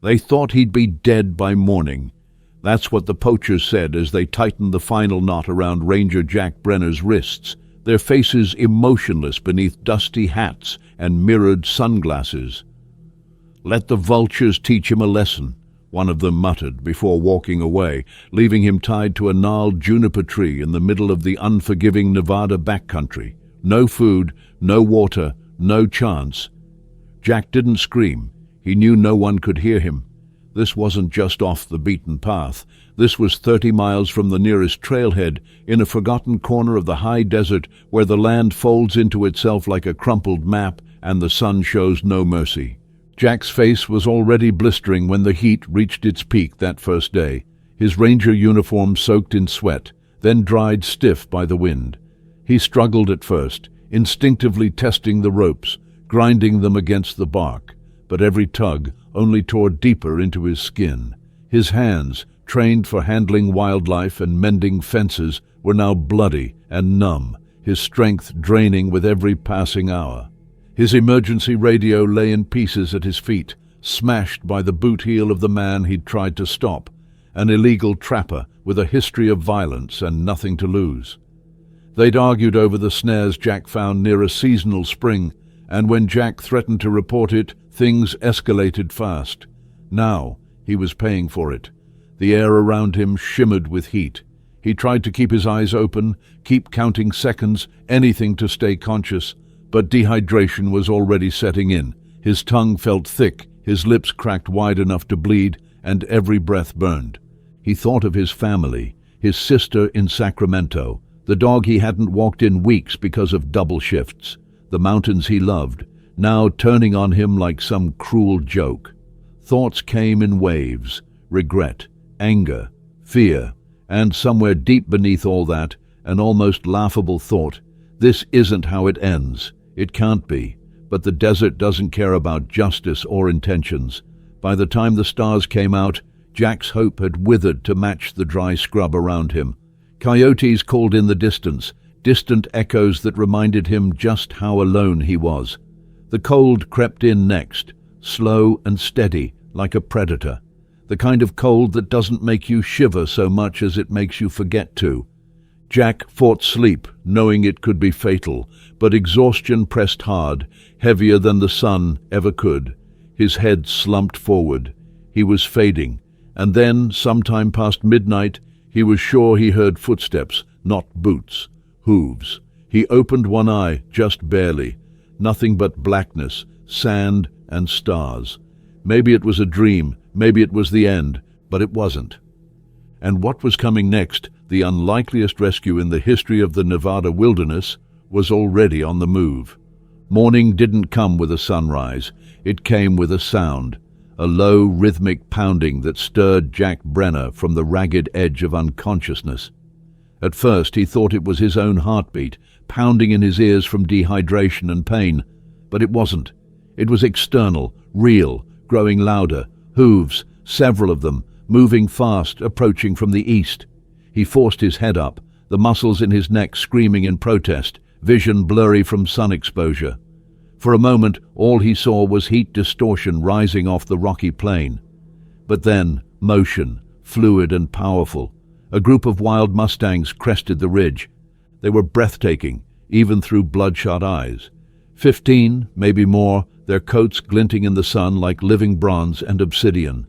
They thought he'd be dead by morning. That's what the poachers said as they tightened the final knot around Ranger Jack Brenner's wrists, their faces emotionless beneath dusty hats and mirrored sunglasses. "Let the vultures teach him a lesson," one of them muttered before walking away, leaving him tied to a gnarled juniper tree in the middle of the unforgiving Nevada backcountry. No food, no water, no chance. Jack didn't scream. He knew no one could hear him. This wasn't just off the beaten path. This was 30 miles from the nearest trailhead, in a forgotten corner of the high desert where the land folds into itself like a crumpled map and the sun shows no mercy. Jack's face was already blistering when the heat reached its peak that first day. His ranger uniform soaked in sweat, then dried stiff by the wind. He struggled at first, instinctively testing the ropes, grinding them against the bark, but every tug only tore deeper into his skin. His hands, trained for handling wildlife and mending fences, were now bloody and numb, his strength draining with every passing hour. His emergency radio lay in pieces at his feet, smashed by the boot heel of the man he'd tried to stop, an illegal trapper with a history of violence and nothing to lose. They'd argued over the snares Jack found near a seasonal spring, and when Jack threatened to report it, things escalated fast. Now he was paying for it. The air around him shimmered with heat. He tried to keep his eyes open, keep counting seconds, anything to stay conscious, but dehydration was already setting in. His tongue felt thick, his lips cracked wide enough to bleed, and every breath burned. He thought of his family, his sister in Sacramento, the dog he hadn't walked in weeks because of double shifts, the mountains he loved, now turning on him like some cruel joke. Thoughts came in waves: regret, anger, fear, and somewhere deep beneath all that, an almost laughable thought: this isn't how it ends. It can't be. But the desert doesn't care about justice or intentions. By the time the stars came out, Jack's hope had withered to match the dry scrub around him. Coyotes called in the distance, distant echoes that reminded him just how alone he was. The cold crept in next, slow and steady, like a predator. The kind of cold that doesn't make you shiver so much as it makes you forget to. Jack fought sleep, knowing it could be fatal, but exhaustion pressed hard, heavier than the sun ever could. His head slumped forward. He was fading, and then, sometime past midnight, he was sure he heard footsteps, not boots, hooves. He opened one eye, just barely. Nothing but blackness, sand, and stars. Maybe it was a dream, maybe it was the end, but it wasn't. And what was coming next, the unlikeliest rescue in the history of the Nevada wilderness, was already on the move. Morning didn't come with a sunrise. It came with a sound, a low, rhythmic pounding that stirred Jack Brenner from the ragged edge of unconsciousness. At first he thought it was his own heartbeat, pounding in his ears from dehydration and pain, but it wasn't. It was external, real, growing louder, hooves, several of them, moving fast, approaching from the east. He forced his head up, the muscles in his neck screaming in protest, vision blurry from sun exposure. For a moment, all he saw was heat distortion rising off the rocky plain. But then, motion, fluid and powerful. A group of wild Mustangs crested the ridge. They were breathtaking, even through bloodshot eyes. 15, maybe more, their coats glinting in the sun like living bronze and obsidian.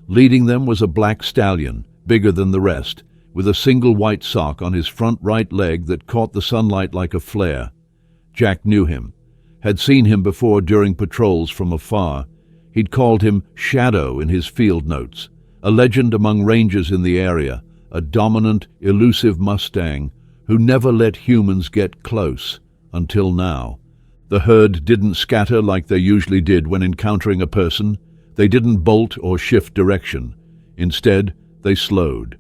Leading them was a black stallion, bigger than the rest, with a single white sock on his front right leg that caught the sunlight like a flare. Jack knew him, had seen him before during patrols from afar. He'd called him Shadow in his field notes, a legend among rangers in the area, a dominant, elusive Mustang who never let humans get close, until now. The herd didn't scatter like they usually did when encountering a person. They didn't bolt or shift direction. Instead, they slowed.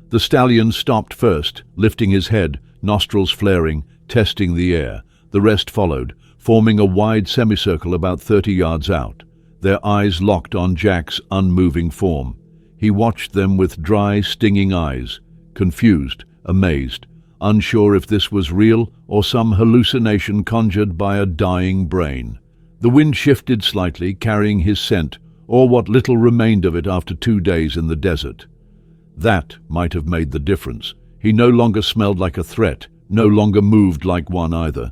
The stallion stopped first, lifting his head, nostrils flaring, testing the air. The rest followed, forming a wide semicircle about 30 yards out, their eyes locked on Jack's unmoving form. He watched them with dry, stinging eyes, confused, amazed, unsure if this was real or some hallucination conjured by a dying brain. The wind shifted slightly, carrying his scent, or what little remained of it after 2 days in the desert. That might have made the difference. He no longer smelled like a threat, no longer moved like one either.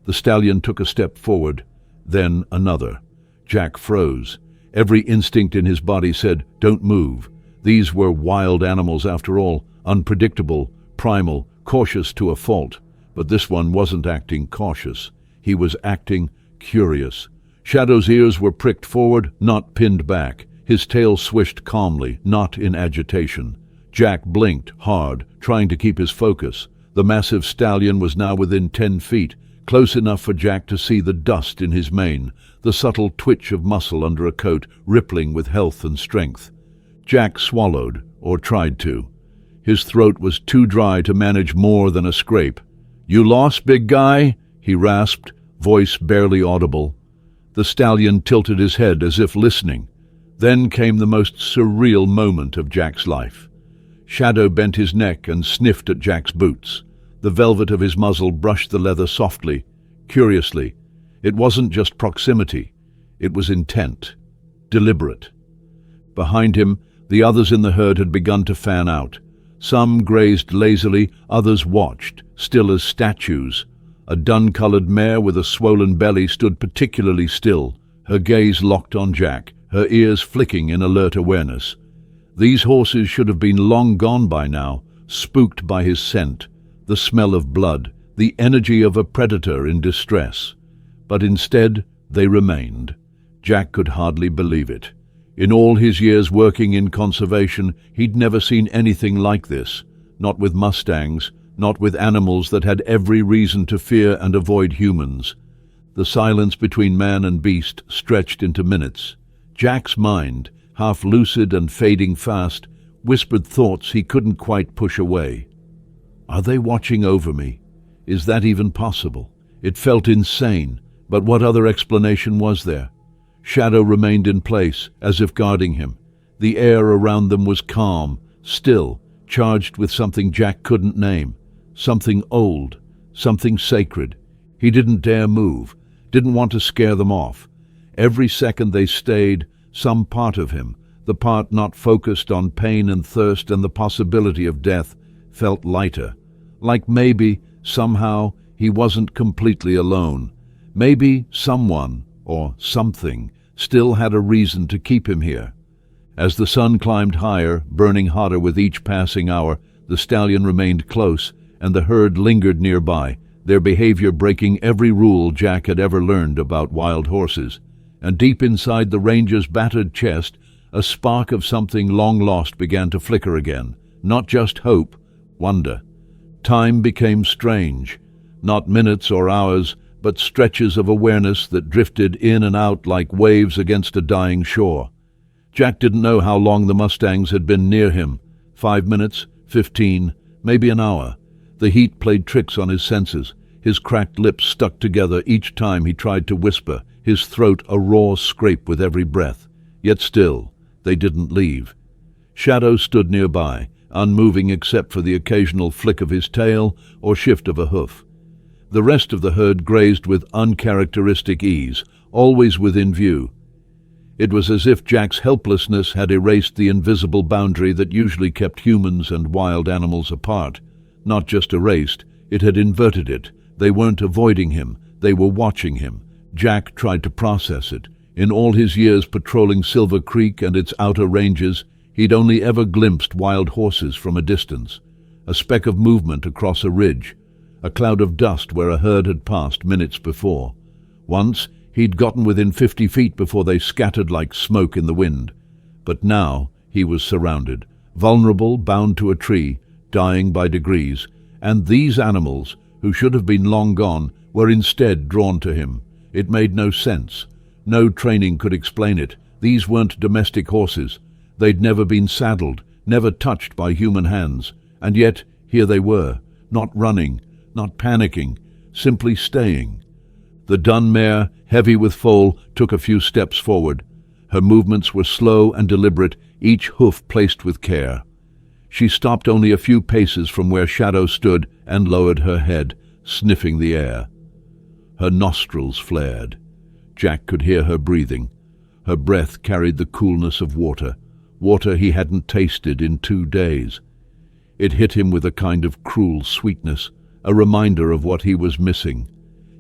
The stallion took a step forward, then another. Jack froze. Every instinct in his body said, "Don't move." These were wild animals after all, unpredictable, primal, cautious to a fault. But this one wasn't acting cautious. He was acting curious. Shadow's ears were pricked forward, not pinned back. His tail swished calmly, not in agitation. Jack blinked hard, trying to keep his focus. The massive stallion was now within 10 feet, close enough for Jack to see the dust in his mane, the subtle twitch of muscle under a coat rippling with health and strength. Jack swallowed, or tried to. His throat was too dry to manage more than a scrape. "You lost, big guy?" he rasped, voice barely audible. The stallion tilted his head as if listening. Then came the most surreal moment of Jack's life. Shadow bent his neck and sniffed at Jack's boots. The velvet of his muzzle brushed the leather softly, curiously. It wasn't just proximity. It was intent, deliberate. Behind him, the others in the herd had begun to fan out. Some grazed lazily, others watched, still as statues. A dun-colored mare with a swollen belly stood particularly still, her gaze locked on Jack, her ears flicking in alert awareness. These horses should have been long gone by now, spooked by his scent, the smell of blood, the energy of a predator in distress. But instead, they remained. Jack could hardly believe it. In all his years working in conservation, he'd never seen anything like this, not with Mustangs, not with animals that had every reason to fear and avoid humans. The silence between man and beast stretched into minutes. Jack's mind, half lucid and fading fast, whispered thoughts he couldn't quite push away. Are they watching over me? Is that even possible? It felt insane, but what other explanation was there? Shadow remained in place, as if guarding him. The air around them was calm, still, charged with something Jack couldn't name. Something old, something sacred. He didn't dare move, didn't want to scare them off. Every second they stayed, some part of him, the part not focused on pain and thirst and the possibility of death, felt lighter. Like maybe, somehow, he wasn't completely alone. Maybe someone, or something, still had a reason to keep him here. As the sun climbed higher, burning hotter with each passing hour, the stallion remained close, and the herd lingered nearby, their behavior breaking every rule Jack had ever learned about wild horses. And deep inside the ranger's battered chest, a spark of something long lost began to flicker again. Not just hope, wonder. Time became strange. Not minutes or hours, but stretches of awareness that drifted in and out like waves against a dying shore. Jack didn't know how long the Mustangs had been near him. 5 minutes, 15, maybe an hour. The heat played tricks on his senses. His cracked lips stuck together each time he tried to whisper, his throat a raw scrape with every breath. Yet still, they didn't leave. Shadow stood nearby, unmoving except for the occasional flick of his tail or shift of a hoof. The rest of the herd grazed with uncharacteristic ease, always within view. It was as if Jack's helplessness had erased the invisible boundary that usually kept humans and wild animals apart. Not just erased, it had inverted it. They weren't avoiding him, they were watching him. Jack tried to process it. In all his years patrolling Silver Creek and its outer ranges, he'd only ever glimpsed wild horses from a distance. A speck of movement across a ridge, a cloud of dust where a herd had passed minutes before. Once, he'd gotten within 50 feet before they scattered like smoke in the wind. But now, he was surrounded, vulnerable, bound to a tree, dying by degrees, and these animals, who should have been long gone, were instead drawn to him. It made no sense. No training could explain it. These weren't domestic horses. They'd never been saddled, never touched by human hands. And yet, here they were, not running, not panicking, simply staying. The dun mare, heavy with foal, took a few steps forward. Her movements were slow and deliberate, each hoof placed with care. She stopped only a few paces from where Shadow stood and lowered her head, sniffing the air. Her nostrils flared. Jack could hear her breathing. Her breath carried the coolness of water, water he hadn't tasted in 2 days. It hit him with a kind of cruel sweetness, a reminder of what he was missing.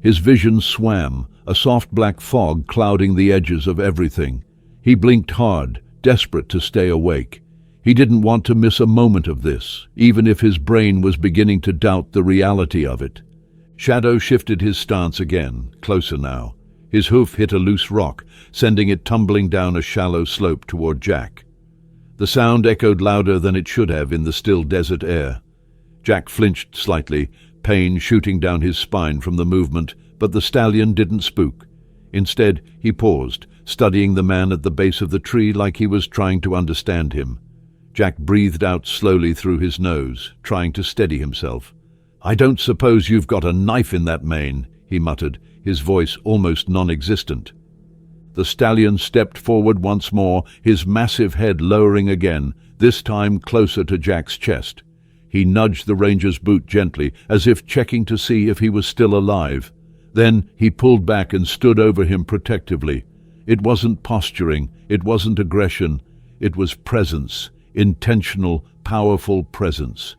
His vision swam, a soft black fog clouding the edges of everything. He blinked hard, desperate to stay awake. He didn't want to miss a moment of this, even if his brain was beginning to doubt the reality of it. Shadow shifted his stance again, closer now. His hoof hit a loose rock, sending it tumbling down a shallow slope toward Jack. The sound echoed louder than it should have in the still desert air. Jack flinched slightly, pain shooting down his spine from the movement, but the stallion didn't spook. Instead, he paused, studying the man at the base of the tree like he was trying to understand him. Jack breathed out slowly through his nose, trying to steady himself. "I don't suppose you've got a knife in that mane," he muttered, his voice almost non-existent. The stallion stepped forward once more, his massive head lowering again, this time closer to Jack's chest. He nudged the ranger's boot gently, as if checking to see if he was still alive. Then he pulled back and stood over him protectively. It wasn't posturing, it wasn't aggression, it was presence, intentional, powerful presence.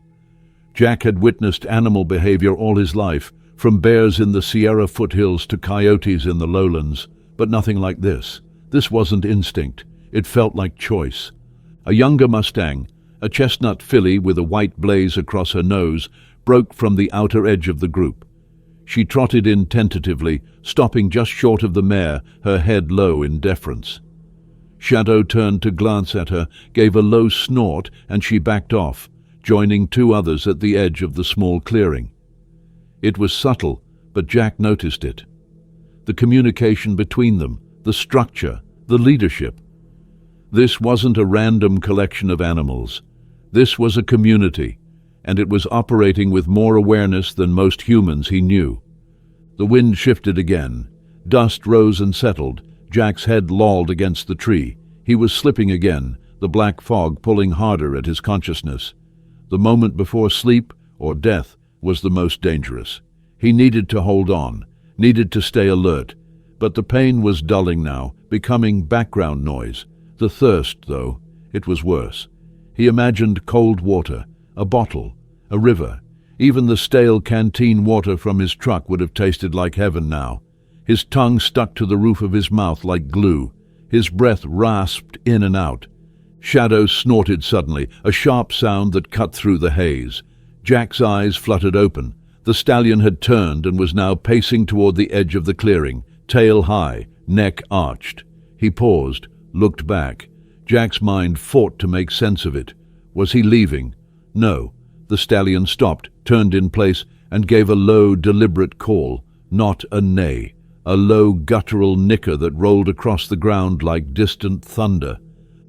Jack had witnessed animal behavior all his life, from bears in the Sierra foothills to coyotes in the lowlands, but nothing like this. This wasn't instinct, it felt like choice. A younger Mustang, a chestnut filly with a white blaze across her nose, broke from the outer edge of the group. She trotted in tentatively, stopping just short of the mare, her head low in deference. Shadow turned to glance at her, gave a low snort, and she backed off, joining 2 others at the edge of the small clearing. It was subtle, but Jack noticed it. The communication between them, the structure, the leadership. This wasn't a random collection of animals. This was a community, and it was operating with more awareness than most humans he knew. The wind shifted again. Dust rose and settled. Jack's head lolled against the tree. He was slipping again, the black fog pulling harder at his consciousness. The moment before sleep, or death, was the most dangerous. He needed to hold on, needed to stay alert, but the pain was dulling now, becoming background noise. The thirst, though, it was worse. He imagined cold water, a bottle, a river. Even the stale canteen water from his truck would have tasted like heaven now. His tongue stuck to the roof of his mouth like glue. His breath rasped in and out. Shadow snorted suddenly, a sharp sound that cut through the haze. Jack's eyes fluttered open. The stallion had turned and was now pacing toward the edge of the clearing, tail high, neck arched. He paused, looked back. Jack's mind fought to make sense of it. Was he leaving? No. The stallion stopped, turned in place, and gave a low, deliberate call, not a neigh, a low, guttural nicker that rolled across the ground like distant thunder.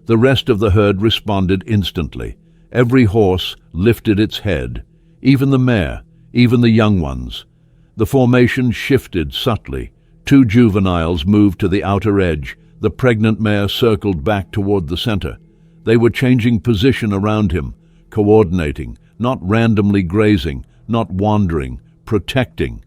The rest of the herd responded instantly. Every horse lifted its head, even the mare, even the young ones. The formation shifted subtly. 2 juveniles moved to the outer edge. The pregnant mare circled back toward the center. They were changing position around him, coordinating, not randomly grazing, not wandering, protecting.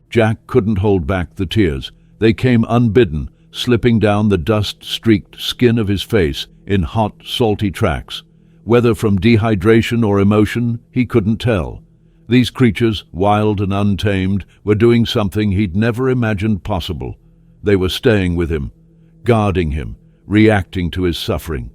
Jack couldn't hold back the tears. They came unbidden, slipping down the dust-streaked skin of his face in hot, salty tracks. Whether from dehydration or emotion, he couldn't tell. These creatures, wild and untamed, were doing something he'd never imagined possible. They were staying with him, guarding him, reacting to his suffering.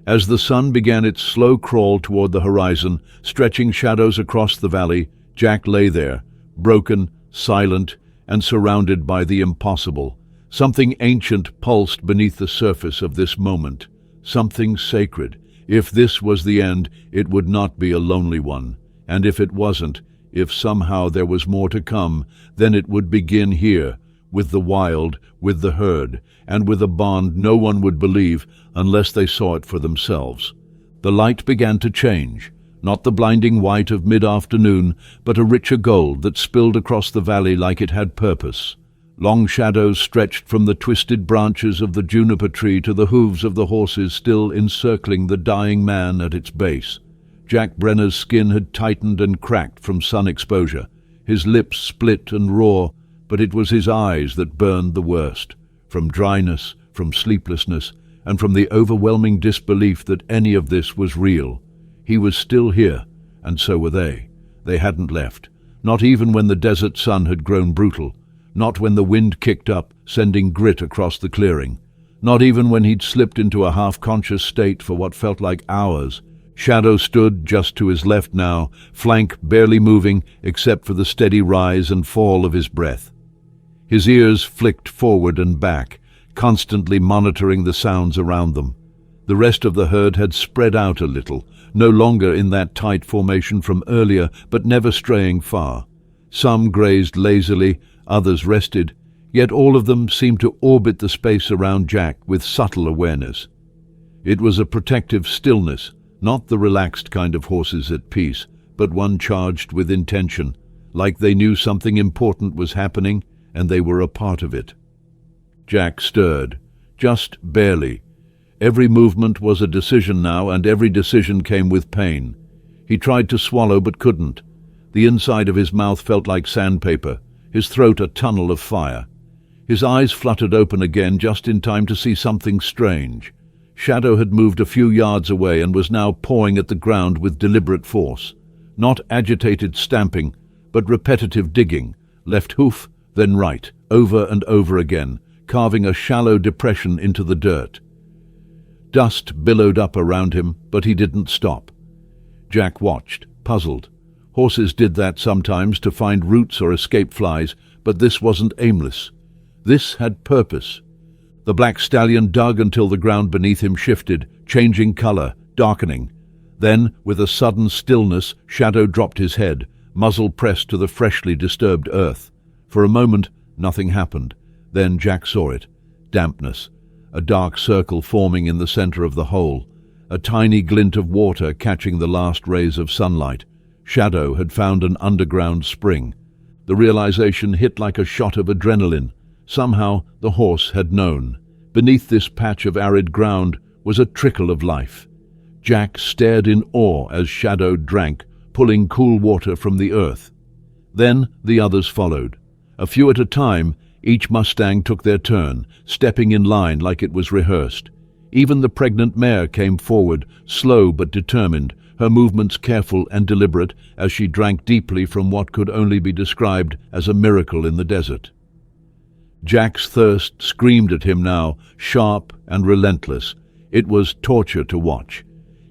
As the sun began its slow crawl toward the horizon, stretching shadows across the valley, Jack lay there, broken, silent, and surrounded by the impossible. Something ancient pulsed beneath the surface of this moment, something sacred. If this was the end, it would not be a lonely one. And if it wasn't, if somehow there was more to come, then it would begin here, with the wild, with the herd, and with a bond no one would believe unless they saw it for themselves. The light began to change, not the blinding white of mid-afternoon, but a richer gold that spilled across the valley like it had purpose. Long shadows stretched from the twisted branches of the juniper tree to the hooves of the horses still encircling the dying man at its base. Jack Brenner's skin had tightened and cracked from sun exposure. His lips split and raw, but it was his eyes that burned the worst. From dryness, from sleeplessness, and from the overwhelming disbelief that any of this was real. He was still here, and so were they. They hadn't left, not even when the desert sun had grown brutal, not when the wind kicked up, sending grit across the clearing, not even when he'd slipped into a half-conscious state for what felt like hours. Shadow stood just to his left now, flank barely moving except for the steady rise and fall of his breath. His ears flicked forward and back, constantly monitoring the sounds around them. The rest of the herd had spread out a little, no longer in that tight formation from earlier, but never straying far. Some grazed lazily, others rested, yet all of them seemed to orbit the space around Jack with subtle awareness. It was a protective stillness, not the relaxed kind of horses at peace, but one charged with intention, like they knew something important was happening and they were a part of it. Jack stirred, just barely. Every movement was a decision now, and every decision came with pain. He tried to swallow but couldn't. The inside of his mouth felt like sandpaper, his throat a tunnel of fire. His eyes fluttered open again just in time to see something strange. Shadow had moved a few yards away and was now pawing at the ground with deliberate force. Not agitated stamping, but repetitive digging, left hoof, then right, over and over again, carving a shallow depression into the dirt. Dust billowed up around him, but he didn't stop. Jack watched, puzzled. Horses did that sometimes to find roots or escape flies, but this wasn't aimless. This had purpose. The black stallion dug until the ground beneath him shifted, changing color, darkening. Then, with a sudden stillness, Shadow dropped his head, muzzle pressed to the freshly disturbed earth. For a moment, nothing happened. Then Jack saw it. Dampness. A dark circle forming in the center of the hole. A tiny glint of water catching the last rays of sunlight. Shadow had found an underground spring. The realization hit like a shot of adrenaline. Somehow the horse had known. Beneath this patch of arid ground was a trickle of life. Jack stared in awe as Shadow drank, pulling cool water from the earth. Then the others followed. A few at a time, each Mustang took their turn, stepping in line like it was rehearsed. Even the pregnant mare came forward, slow but determined, her movements careful and deliberate as she drank deeply from what could only be described as a miracle in the desert. Jack's thirst screamed at him now, sharp and relentless. It was torture to watch.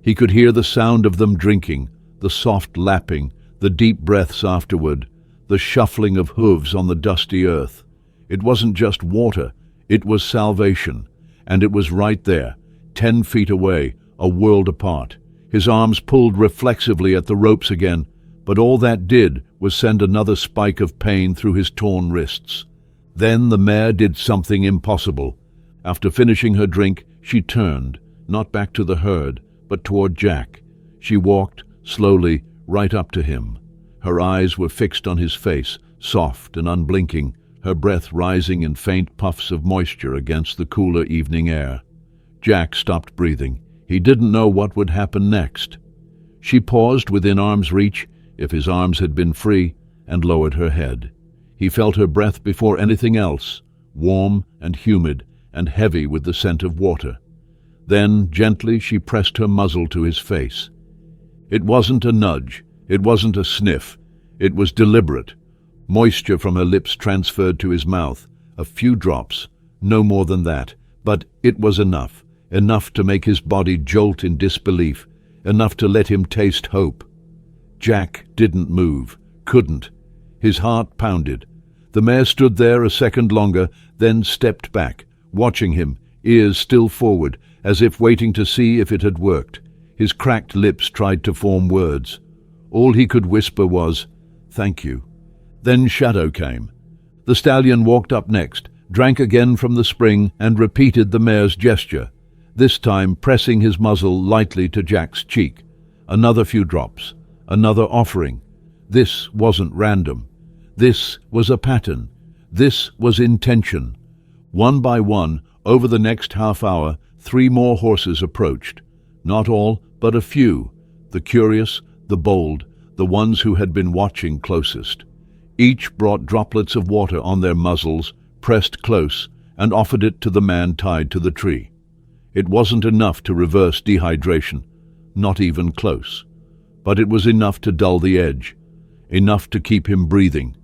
He could hear the sound of them drinking, the soft lapping, the deep breaths afterward, the shuffling of hooves on the dusty earth. It wasn't just water, it was salvation. And it was right there, 10 feet away, a world apart. His arms pulled reflexively at the ropes again, but all that did was send another spike of pain through his torn wrists. Then the mare did something impossible. After finishing her drink, she turned, not back to the herd, but toward Jack. She walked, slowly, right up to him. Her eyes were fixed on his face, soft and unblinking, her breath rising in faint puffs of moisture against the cooler evening air. Jack stopped breathing. He didn't know what would happen next. She paused within arm's reach, if his arms had been free, and lowered her head. He felt her breath before anything else, warm and humid and heavy with the scent of water. Then, gently, she pressed her muzzle to his face. It wasn't a nudge. It wasn't a sniff. It was deliberate. Moisture from her lips transferred to his mouth. A few drops, no more than that, but it was enough. Enough to make his body jolt in disbelief. Enough to let him taste hope. Jack didn't move. Couldn't. His heart pounded. The mare stood there a second longer, then stepped back, watching him, ears still forward, as if waiting to see if it had worked. His cracked lips tried to form words. All he could whisper was, "Thank you." Then Shadow came. The stallion walked up next, drank again from the spring, and repeated the mare's gesture, this time pressing his muzzle lightly to Jack's cheek. Another few drops. Another offering. This wasn't random. This was a pattern. This was intention. One by one, over the next half hour, 3 more horses approached. Not all, but a few. The curious, the bold, the ones who had been watching closest. Each brought droplets of water on their muzzles, pressed close, and offered it to the man tied to the tree. It wasn't enough to reverse dehydration, not even close. But it was enough to dull the edge, enough to keep him breathing.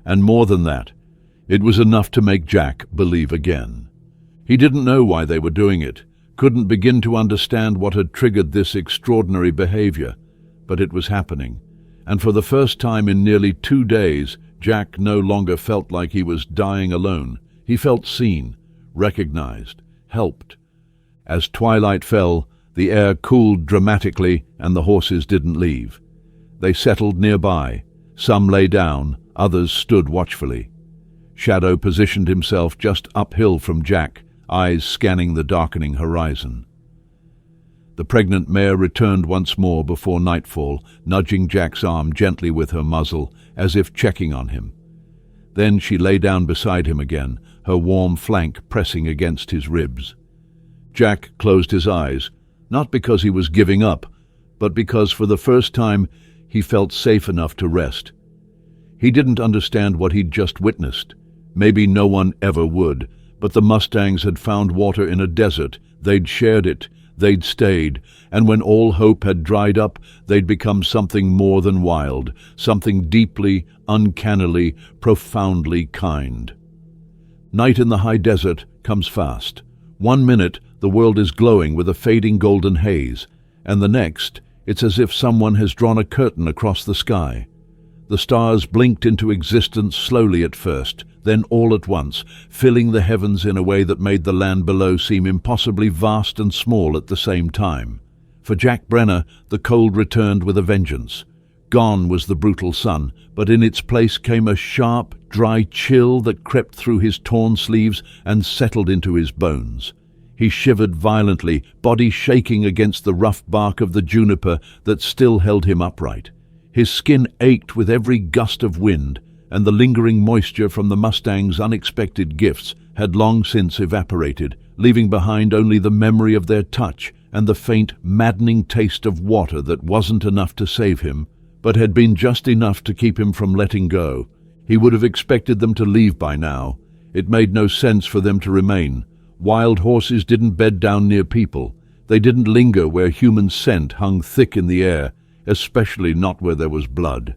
And more than that, it was enough to make Jack believe again. He didn't know why they were doing it, couldn't begin to understand what had triggered this extraordinary behavior, but it was happening. And for the first time in nearly 2 days, Jack no longer felt like he was dying alone. He felt seen, recognized, helped. As twilight fell, the air cooled dramatically and the horses didn't leave. They settled nearby. Some lay down, others stood watchfully. Shadow positioned himself just uphill from Jack, eyes scanning the darkening horizon. The pregnant mare returned once more before nightfall, nudging Jack's arm gently with her muzzle, as if checking on him. Then she lay down beside him again, her warm flank pressing against his ribs. Jack closed his eyes, not because he was giving up, but because for the first time he felt safe enough to rest. He didn't understand what he'd just witnessed. Maybe no one ever would, but the Mustangs had found water in a desert, they'd shared it, they'd stayed, and when all hope had dried up, they'd become something more than wild, something deeply, uncannily, profoundly kind. Night in the high desert comes fast. 1 minute, the world is glowing with a fading golden haze, and the next, it's as if someone has drawn a curtain across the sky. The stars blinked into existence slowly at first, then all at once, filling the heavens in a way that made the land below seem impossibly vast and small at the same time. For Jack Brenner, the cold returned with a vengeance. Gone was the brutal sun, but in its place came a sharp, dry chill that crept through his torn sleeves and settled into his bones. He shivered violently, body shaking against the rough bark of the juniper that still held him upright. His skin ached with every gust of wind, and the lingering moisture from the Mustang's unexpected gifts had long since evaporated, leaving behind only the memory of their touch and the faint, maddening taste of water that wasn't enough to save him, but had been just enough to keep him from letting go. He would have expected them to leave by now. It made no sense for them to remain. Wild horses didn't bed down near people. They didn't linger where human scent hung thick in the air, especially not where there was blood.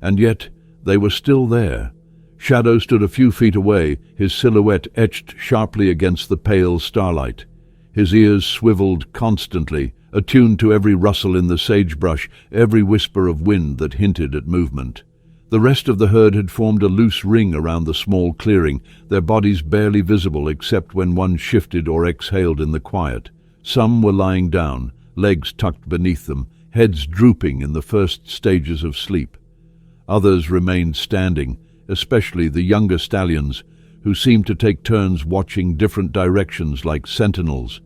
And yet, they were still there. Shadow stood a few feet away, his silhouette etched sharply against the pale starlight. His ears swiveled constantly, attuned to every rustle in the sagebrush, every whisper of wind that hinted at movement. The rest of the herd had formed a loose ring around the small clearing, their bodies barely visible except when one shifted or exhaled in the quiet. Some were lying down, legs tucked beneath them, heads drooping in the first stages of sleep. Others remained standing, especially the younger stallions, who seemed to take turns watching different directions like sentinels.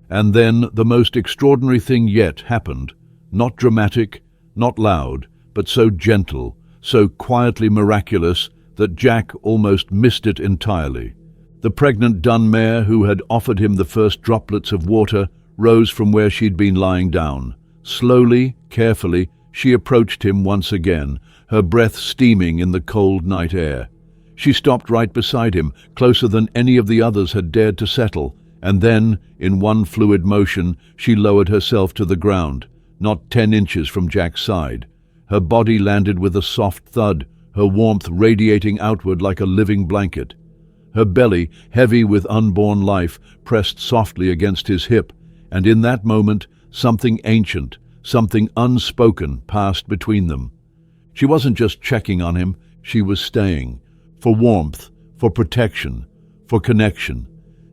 And then the most extraordinary thing yet happened, not dramatic, not loud, but so gentle, so quietly miraculous that Jack almost missed it entirely. The pregnant dun mare who had offered him the first droplets of water rose from where she'd been lying down. Slowly, carefully, she approached him once again, her breath steaming in the cold night air. She stopped right beside him, closer than any of the others had dared to settle, and then, in one fluid motion, she lowered herself to the ground, not 10 inches from Jack's side. Her body landed with a soft thud, her warmth radiating outward like a living blanket. Her belly, heavy with unborn life, pressed softly against his hip, and in that moment, something ancient, something unspoken passed between them. She wasn't just checking on him, she was staying. For warmth, for protection, for connection.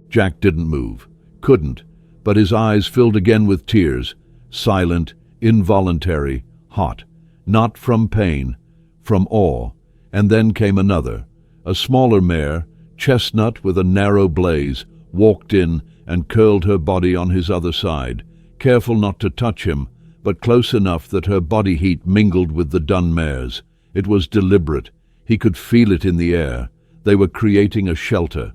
Jack didn't move, couldn't, but his eyes filled again with tears, silent, involuntary, hot, not from pain, from awe. And then came another. A smaller mare, chestnut with a narrow blaze, walked in and curled her body on his other side, careful not to touch him, but close enough that her body heat mingled with the dun mare's. It was deliberate. He could feel it in the air. They were creating a shelter.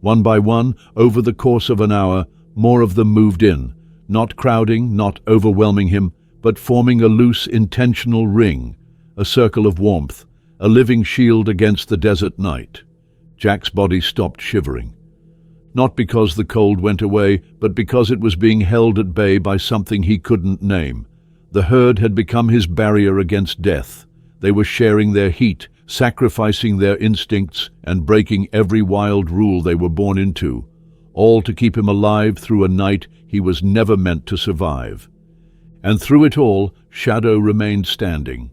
One by one, over the course of an hour, more of them moved in, not crowding, not overwhelming him, but forming a loose, intentional ring, a circle of warmth, a living shield against the desert night. Jack's body stopped shivering. Not because the cold went away, but because it was being held at bay by something he couldn't name. The herd had become his barrier against death. They were sharing their heat, sacrificing their instincts, and breaking every wild rule they were born into, all to keep him alive through a night he was never meant to survive. And through it all, Shadow remained standing.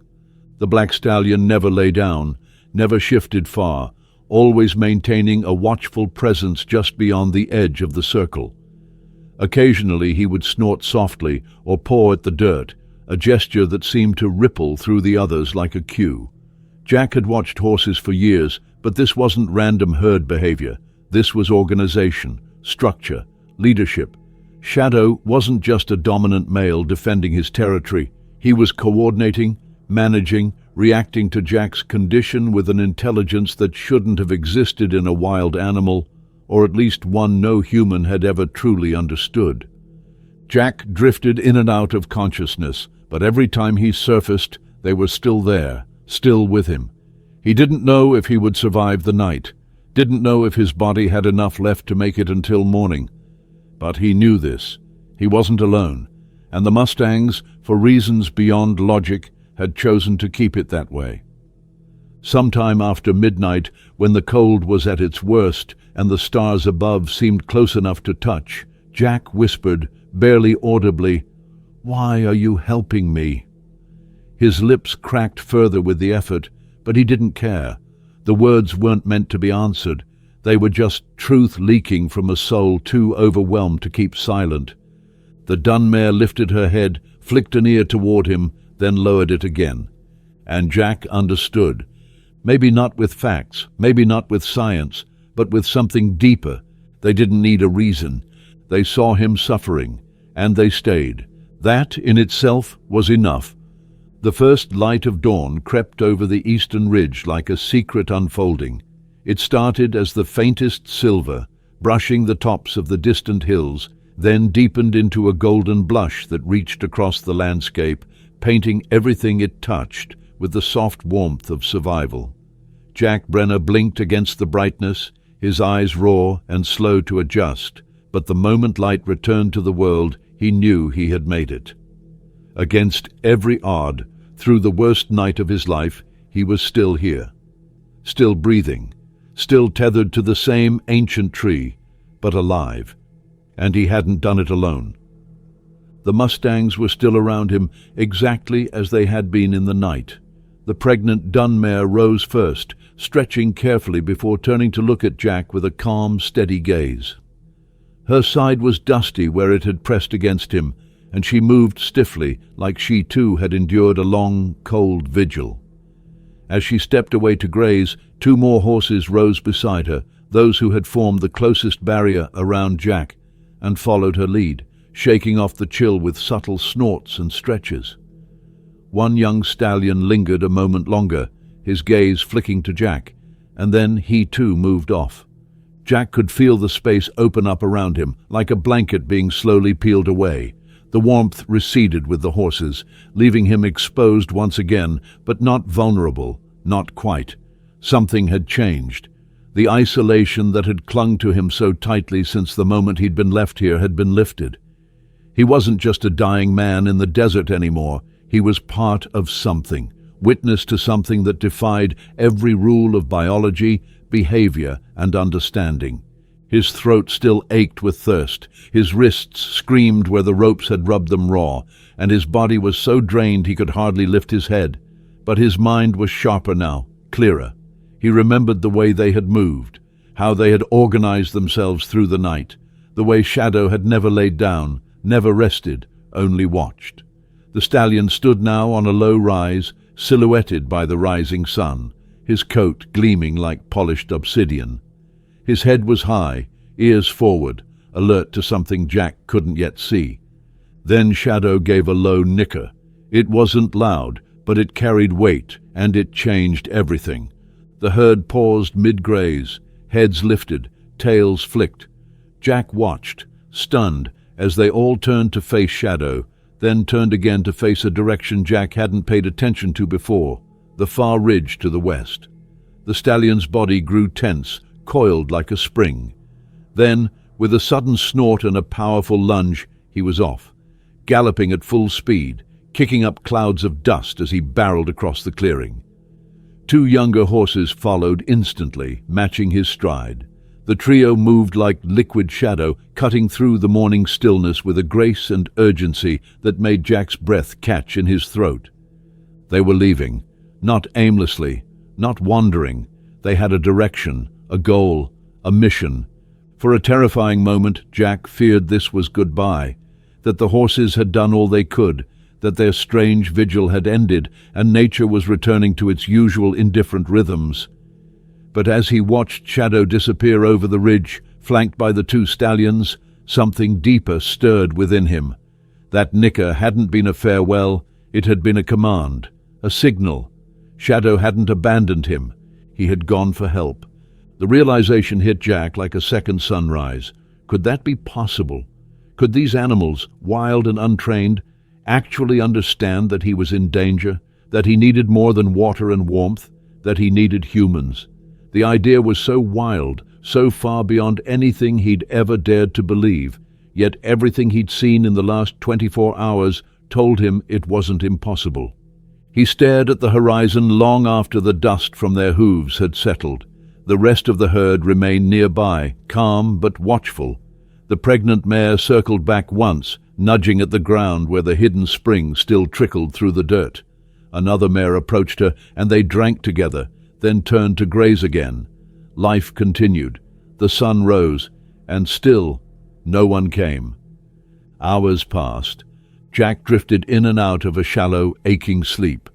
The black stallion never lay down, never shifted far, always maintaining a watchful presence just beyond the edge of the circle. Occasionally he would snort softly or paw at the dirt, a gesture that seemed to ripple through the others like a cue. Jack had watched horses for years, but this wasn't random herd behavior. This was organization, structure, leadership. Shadow wasn't just a dominant male defending his territory. He was coordinating, managing, reacting to Jack's condition with an intelligence that shouldn't have existed in a wild animal, or at least one no human had ever truly understood. Jack drifted in and out of consciousness, but every time he surfaced, they were still there, still with him. He didn't know if he would survive the night, didn't know if his body had enough left to make it until morning. But he knew this. He wasn't alone, and the Mustangs, for reasons beyond logic, had chosen to keep it that way. Sometime after midnight, when the cold was at its worst and the stars above seemed close enough to touch, Jack whispered, barely audibly, "Why are you helping me?" His lips cracked further with the effort, but he didn't care. The words weren't meant to be answered. They were just truth leaking from a soul too overwhelmed to keep silent. The dun mare lifted her head, flicked an ear toward him, then lowered it again. And Jack understood. Maybe not with facts, maybe not with science, but with something deeper. They didn't need a reason. They saw him suffering, and they stayed. That, in itself, was enough. The first light of dawn crept over the eastern ridge like a secret unfolding. It started as the faintest silver, brushing the tops of the distant hills, then deepened into a golden blush that reached across the landscape, painting everything it touched with the soft warmth of survival. Jack Brenner blinked against the brightness, his eyes raw and slow to adjust, but the moment light returned to the world, he knew he had made it. Against every odd, through the worst night of his life, he was still here, still breathing, still tethered to the same ancient tree, but alive. And he hadn't done it alone. The Mustangs were still around him, exactly as they had been in the night. The pregnant dun mare rose first, stretching carefully before turning to look at Jack with a calm, steady gaze. Her side was dusty where it had pressed against him, and she moved stiffly, like she too had endured a long, cold vigil. As she stepped away to graze, two more horses rose beside her, those who had formed the closest barrier around Jack, and followed her lead, shaking off the chill with subtle snorts and stretches. One young stallion lingered a moment longer, his gaze flicking to Jack, and then he too moved off. Jack could feel the space open up around him, like a blanket being slowly peeled away. The warmth receded with the horses, leaving him exposed once again, but not vulnerable, not quite. Something had changed. The isolation that had clung to him so tightly since the moment he'd been left here had been lifted. He wasn't just a dying man in the desert anymore. He was part of something, witness to something that defied every rule of biology, behavior, and understanding. His throat still ached with thirst, his wrists screamed where the ropes had rubbed them raw, and his body was so drained he could hardly lift his head. But his mind was sharper now, clearer. He remembered the way they had moved, how they had organized themselves through the night, the way Shadow had never laid down, never rested, only watched. The stallion stood now on a low rise, silhouetted by the rising sun, his coat gleaming like polished obsidian. His head was high, ears forward, alert to something Jack couldn't yet see. Then Shadow gave a low nicker. It wasn't loud, but it carried weight, and it changed everything. The herd paused mid-graze, heads lifted, tails flicked. Jack watched, stunned, as they all turned to face Shadow, then turned again to face a direction Jack hadn't paid attention to before, the far ridge to the west. The stallion's body grew tense, coiled like a spring. Then, with a sudden snort and a powerful lunge, he was off, galloping at full speed, kicking up clouds of dust as he barreled across the clearing. Two younger horses followed instantly, matching his stride. The trio moved like liquid shadow, cutting through the morning stillness with a grace and urgency that made Jack's breath catch in his throat. They were leaving, not aimlessly, not wandering. They had a direction, a goal, a mission. For a terrifying moment, Jack feared this was goodbye, that the horses had done all they could, that their strange vigil had ended and nature was returning to its usual indifferent rhythms. But as he watched Shadow disappear over the ridge, flanked by the two stallions, something deeper stirred within him. That nicker hadn't been a farewell, it had been a command, a signal. Shadow hadn't abandoned him. He had gone for help. The realization hit Jack like a second sunrise. Could that be possible? Could these animals, wild and untrained, actually understand that he was in danger, that he needed more than water and warmth, that he needed humans? The idea was so wild, so far beyond anything he'd ever dared to believe, yet everything he'd seen in the last 24 hours told him it wasn't impossible. He stared at the horizon long after the dust from their hooves had settled. The rest of the herd remained nearby, calm but watchful. The pregnant mare circled back once, nudging at the ground where the hidden spring still trickled through the dirt. Another mare approached her, and they drank together, then turned to graze again. Life continued. The sun rose, and still no one came. Hours passed. Jack drifted in and out of a shallow, aching sleep.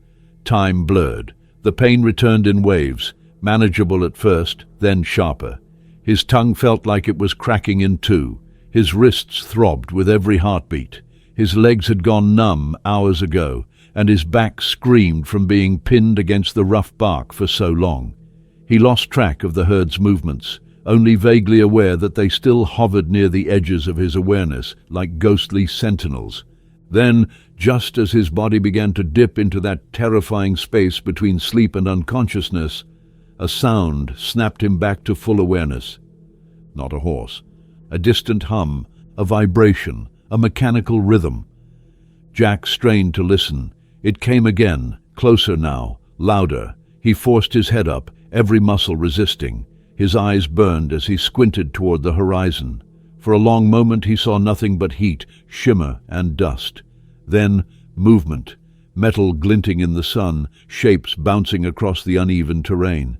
Time blurred. The pain returned in waves, manageable at first, then sharper. His tongue felt like it was cracking in two. His wrists throbbed with every heartbeat. His legs had gone numb hours ago, and his back screamed from being pinned against the rough bark for so long. He lost track of the herd's movements, only vaguely aware that they still hovered near the edges of his awareness, like ghostly sentinels. Then, just as his body began to dip into that terrifying space between sleep and unconsciousness, a sound snapped him back to full awareness. Not a horse. A distant hum, a vibration, a mechanical rhythm. Jack strained to listen. It came again, closer now, louder. He forced his head up, every muscle resisting. His eyes burned as he squinted toward the horizon. For a long moment he saw nothing but heat, shimmer, and dust. Then movement, metal glinting in the sun, shapes bouncing across the uneven terrain.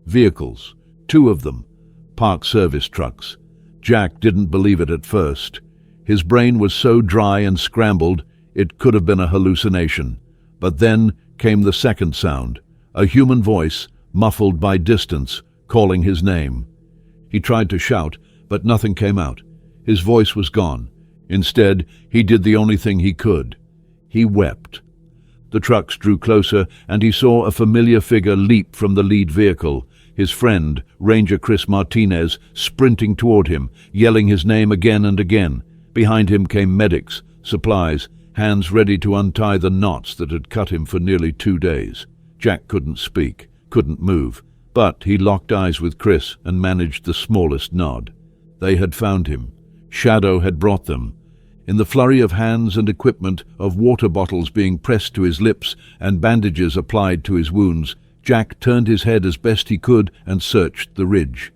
Vehicles, two of them, park service trucks. Jack didn't believe it at first. His brain was so dry and scrambled, it could have been a hallucination. But then came the second sound, a human voice, muffled by distance, calling his name. He tried to shout, but nothing came out. His voice was gone. Instead, he did the only thing he could. He wept. The trucks drew closer, and he saw a familiar figure leap from the lead vehicle. His friend, Ranger Chris Martinez, sprinting toward him, yelling his name again and again. Behind him came medics, supplies, hands ready to untie the knots that had cut him for nearly 2 days. Jack couldn't speak, couldn't move, but he locked eyes with Chris and managed the smallest nod. They had found him. Shadow had brought them. In the flurry of hands and equipment, of water bottles being pressed to his lips and bandages applied to his wounds, Jack turned his head as best he could and searched the ridge.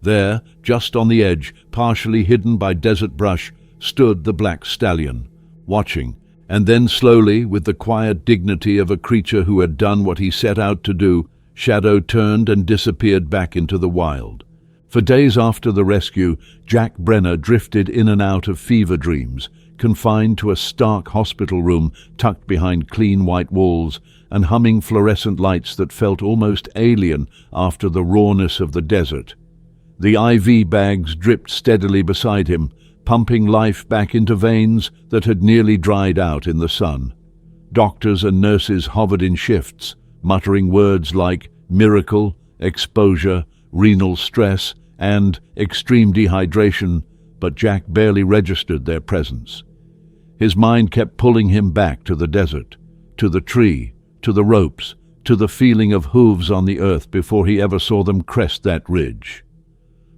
There, just on the edge, partially hidden by desert brush, stood the black stallion, watching, and then slowly, with the quiet dignity of a creature who had done what he set out to do, Shadow turned and disappeared back into the wild. For days after the rescue, Jack Brenner drifted in and out of fever dreams, confined to a stark hospital room tucked behind clean white walls and humming fluorescent lights that felt almost alien after the rawness of the desert. The IV bags dripped steadily beside him, pumping life back into veins that had nearly dried out in the sun. Doctors and nurses hovered in shifts, muttering words like miracle, exposure, renal stress, and extreme dehydration, but Jack barely registered their presence. His mind kept pulling him back to the desert, to the tree, to the ropes, to the feeling of hooves on the earth before he ever saw them crest that ridge.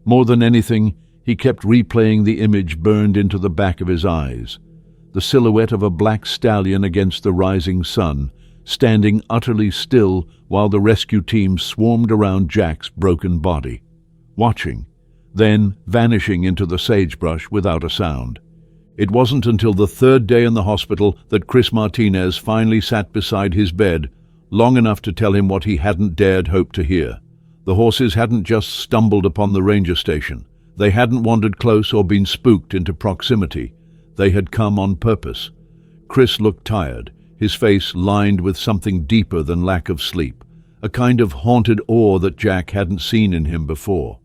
More than anything, He kept replaying the image burned into the back of his eyes. The silhouette of a black stallion against the rising sun, standing utterly still while the rescue team swarmed around Jack's broken body, watching, then vanishing into the sagebrush without a sound. It wasn't until the third day in the hospital that Chris Martinez finally sat beside his bed, long enough to tell him what he hadn't dared hope to hear. The horses hadn't just stumbled upon the ranger station. They hadn't wandered close or been spooked into proximity. They had come on purpose. Chris looked tired, his face lined with something deeper than lack of sleep, a kind of haunted awe that Jack hadn't seen in him before.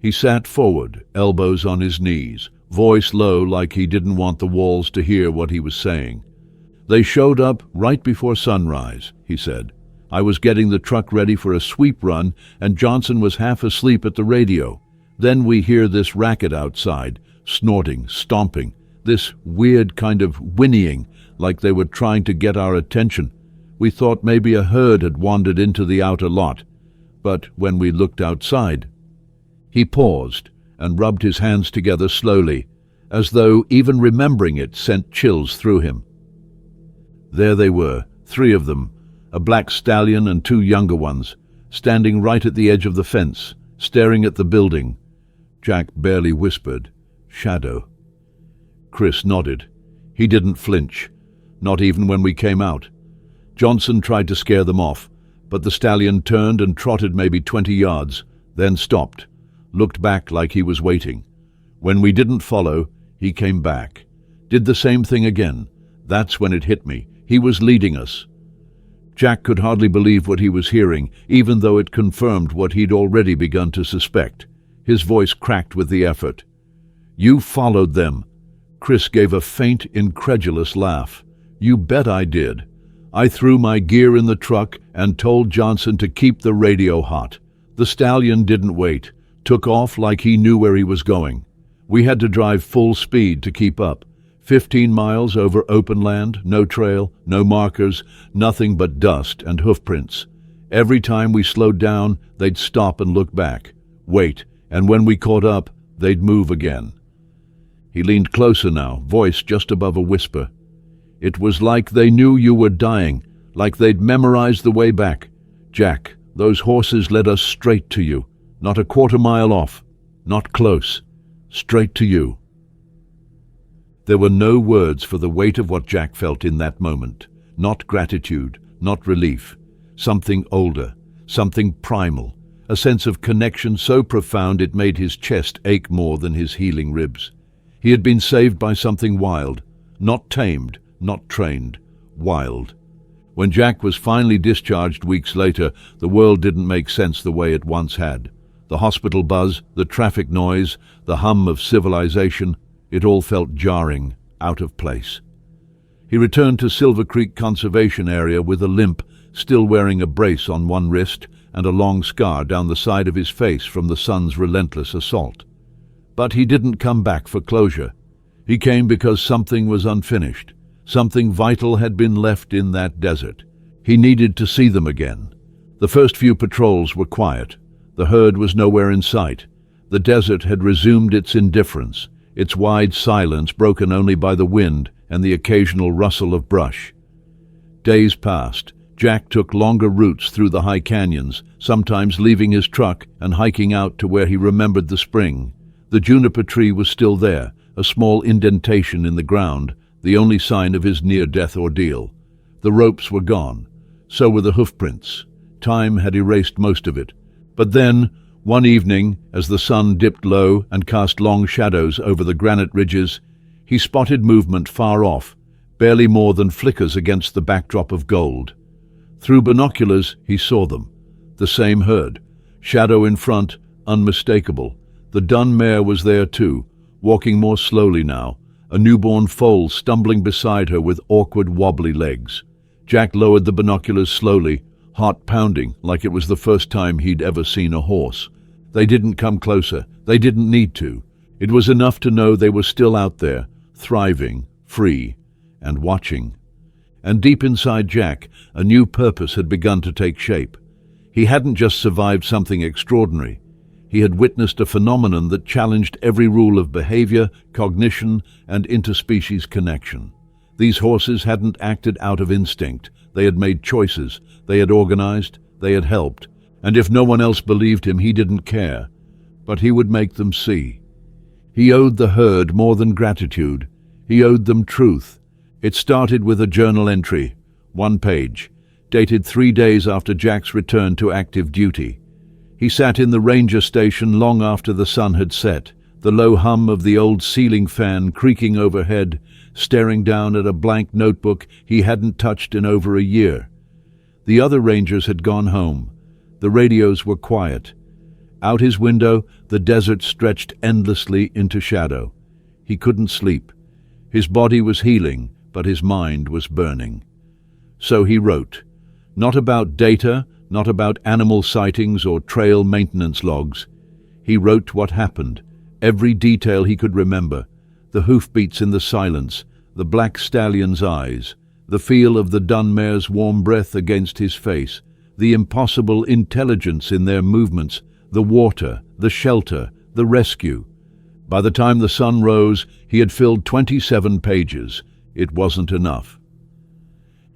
He sat forward, elbows on his knees, voice low like he didn't want the walls to hear what he was saying. "They showed up right before sunrise," he said. "I was getting the truck ready for a sweep run, and Johnson was half asleep at the radio. Then we hear this racket outside, snorting, stomping, this weird kind of whinnying, like they were trying to get our attention. We thought maybe a herd had wandered into the outer lot. But when we looked outside..." He paused and rubbed his hands together slowly, as though even remembering it sent chills through him. There they were, 3 of them, a black stallion and 2 younger ones, standing right at the edge of the fence, staring at the building. Jack barely whispered, "Shadow." Chris nodded. He didn't flinch, not even when we came out. Johnson tried to scare them off, but the stallion turned and trotted maybe 20 yards, then stopped, looked back like he was waiting. When we didn't follow, he came back. Did the same thing again. That's when it hit me. He was leading us. Jack could hardly believe what he was hearing, even though it confirmed what he'd already begun to suspect. His voice cracked with the effort. "You followed them." Chris gave a faint, incredulous laugh. "You bet I did. I threw my gear in the truck and told Johnson to keep the radio hot. The stallion didn't wait, took off like he knew where he was going. We had to drive full speed to keep up. 15 miles over open land, no trail, no markers, nothing but dust and hoofprints. Every time we slowed down, they'd stop and look back, wait, and when we caught up, they'd move again." He leaned closer now, voice just above a whisper. "It was like they knew you were dying, like they'd memorized the way back. Jack, those horses led us straight to you, not a quarter mile off, not close, straight to you." There were no words for the weight of what Jack felt in that moment. Not gratitude, not relief. Something older, something primal, a sense of connection so profound it made his chest ache more than his healing ribs. He had been saved by something wild, not tamed, not trained, wild. When Jack was finally discharged weeks later, the world didn't make sense the way it once had. The hospital buzz, the traffic noise, the hum of civilization, it all felt jarring, out of place. He returned to Silver Creek Conservation Area with a limp, still wearing a brace on one wrist and a long scar down the side of his face from the sun's relentless assault. But he didn't come back for closure. He came because something was unfinished. Something vital had been left in that desert. He needed to see them again. The first few patrols were quiet. The herd was nowhere in sight. The desert had resumed its indifference, its wide silence broken only by the wind and the occasional rustle of brush. Days passed. Jack took longer routes through the high canyons, sometimes leaving his truck and hiking out to where he remembered the spring. The juniper tree was still there, a small indentation in the ground, the only sign of his near-death ordeal. The ropes were gone. So were the hoofprints. Time had erased most of it. But then, one evening, as the sun dipped low and cast long shadows over the granite ridges, he spotted movement far off, barely more than flickers against the backdrop of gold. Through binoculars, he saw them. The same herd. Shadow in front, unmistakable. The dun mare was there too, walking more slowly now, a newborn foal stumbling beside her with awkward, wobbly legs. Jack lowered the binoculars slowly, heart pounding like it was the first time he'd ever seen a horse. They didn't come closer. They didn't need to. It was enough to know they were still out there, thriving, free, and watching. And deep inside Jack, a new purpose had begun to take shape. He hadn't just survived something extraordinary. He had witnessed a phenomenon that challenged every rule of behavior, cognition, and interspecies connection. These horses hadn't acted out of instinct. They had made choices. They had organized. They had helped. And if no one else believed him, he didn't care. But he would make them see. He owed the herd more than gratitude. He owed them truth. It started with a journal entry, 1 page, dated 3 days after Jack's return to active duty. He sat in the ranger station long after the sun had set, the low hum of the old ceiling fan creaking overhead, staring down at a blank notebook he hadn't touched in over a year. The other rangers had gone home. The radios were quiet. Out his window, the desert stretched endlessly into shadow. He couldn't sleep. His body was healing, but his mind was burning. So he wrote, not about data, not about animal sightings or trail maintenance logs. He wrote what happened, every detail he could remember, the hoofbeats in the silence, the black stallion's eyes, the feel of the dun mare's warm breath against his face, the impossible intelligence in their movements, the water, the shelter, the rescue. By the time the sun rose, he had filled 27 pages. It wasn't enough.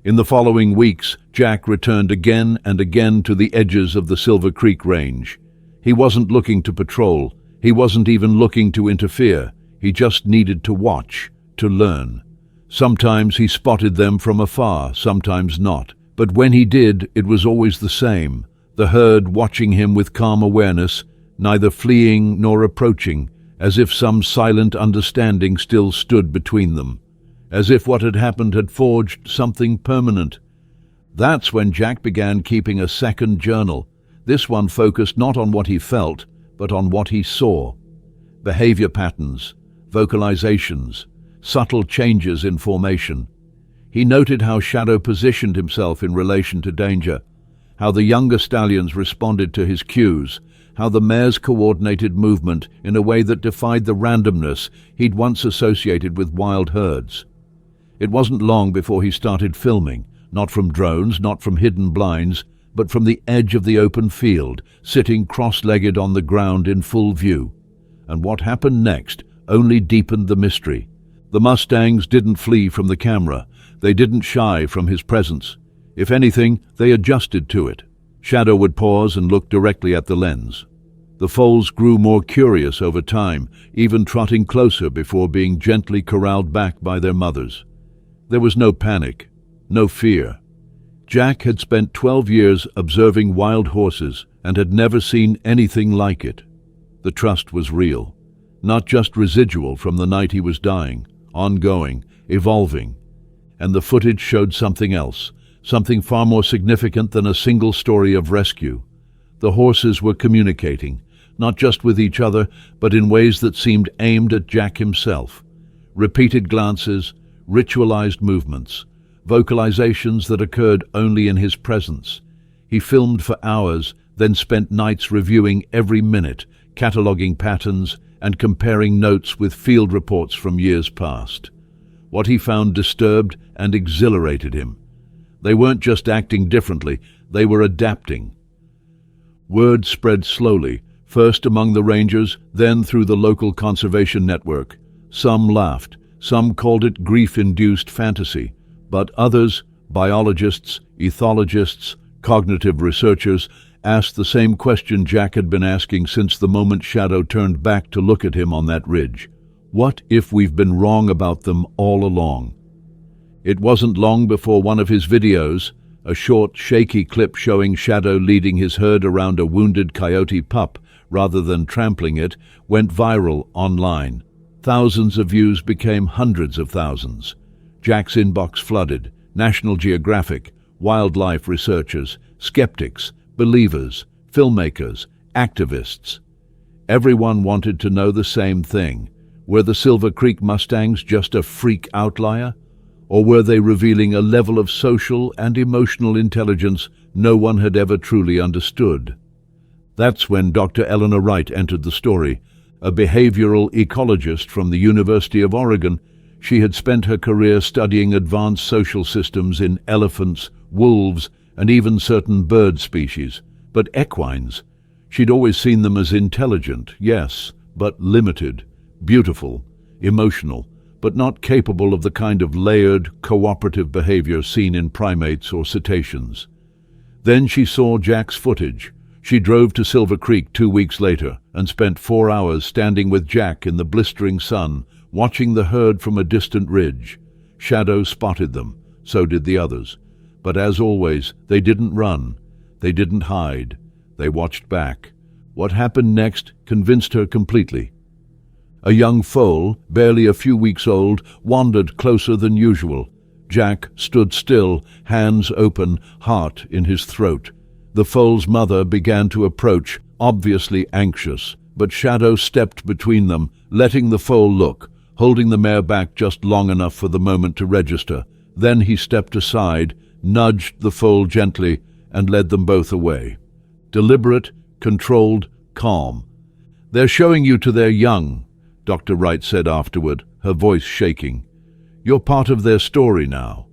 In the following weeks, Jack returned again and again to the edges of the Silver Creek Range. He wasn't looking to patrol. He wasn't even looking to interfere. He just needed to watch, to learn. Sometimes he spotted them from afar, sometimes not. But when he did, it was always the same. The herd watching him with calm awareness, neither fleeing nor approaching, as if some silent understanding still stood between them. As if what had happened had forged something permanent. That's when Jack began keeping a second journal. This one focused not on what he felt, but on what he saw. Behavior patterns, vocalizations, subtle changes in formation. He noted how Shadow positioned himself in relation to danger, how the younger stallions responded to his cues, how the mares coordinated movement in a way that defied the randomness he'd once associated with wild herds. It wasn't long before he started filming, not from drones, not from hidden blinds, but from the edge of the open field, sitting cross-legged on the ground in full view. And what happened next only deepened the mystery. The Mustangs didn't flee from the camera. They didn't shy from his presence. If anything, they adjusted to it. Shadow would pause and look directly at the lens. The foals grew more curious over time, even trotting closer before being gently corralled back by their mothers. There was no panic, no fear. Jack had spent 12 years observing wild horses and had never seen anything like it. The trust was real, not just residual from the night he was dying, ongoing, evolving. And the footage showed something else, something far more significant than a single story of rescue. The horses were communicating, not just with each other, but in ways that seemed aimed at Jack himself. Repeated glances, ritualized movements, vocalizations that occurred only in his presence. He filmed for hours, then spent nights reviewing every minute, cataloging patterns, and comparing notes with field reports from years past. What he found disturbed and exhilarated him. They weren't just acting differently, they were adapting. Word spread slowly, first among the rangers, then through the local conservation network. Some laughed. Some called it grief-induced fantasy, but others, biologists, ethologists, cognitive researchers, asked the same question Jack had been asking since the moment Shadow turned back to look at him on that ridge. What if we've been wrong about them all along? It wasn't long before one of his videos, a short, shaky clip showing Shadow leading his herd around a wounded coyote pup rather than trampling it, went viral online. Thousands of views became hundreds of thousands. Jack's inbox flooded. National Geographic, wildlife researchers, skeptics, believers, filmmakers, activists. Everyone wanted to know the same thing. Were the Silver Creek Mustangs just a freak outlier? Or were they revealing a level of social and emotional intelligence no one had ever truly understood? That's when Dr. Eleanor Wright entered the story. A behavioral ecologist from the University of Oregon, she had spent her career studying advanced social systems in elephants, wolves, and even certain bird species. But equines, She'd always seen them as intelligent, yes, but limited, beautiful, emotional, but not capable of the kind of layered, cooperative behavior seen in primates or cetaceans. Then she saw Jack's footage. She drove to Silver Creek 2 weeks later and spent 4 hours standing with Jack in the blistering sun, watching the herd from a distant ridge. Shadow spotted them, so did the others. But as always, they didn't run. They didn't hide. They watched back. What happened next convinced her completely. A young foal, barely a few weeks old, wandered closer than usual. Jack stood still, hands open, heart in his throat. The foal's mother began to approach, obviously anxious, but Shadow stepped between them, letting the foal look, holding the mare back just long enough for the moment to register. Then he stepped aside, nudged the foal gently, and led them both away. Deliberate, controlled, calm. "They're showing you to their young," Dr. Wright said afterward, her voice shaking. "You're part of their story now."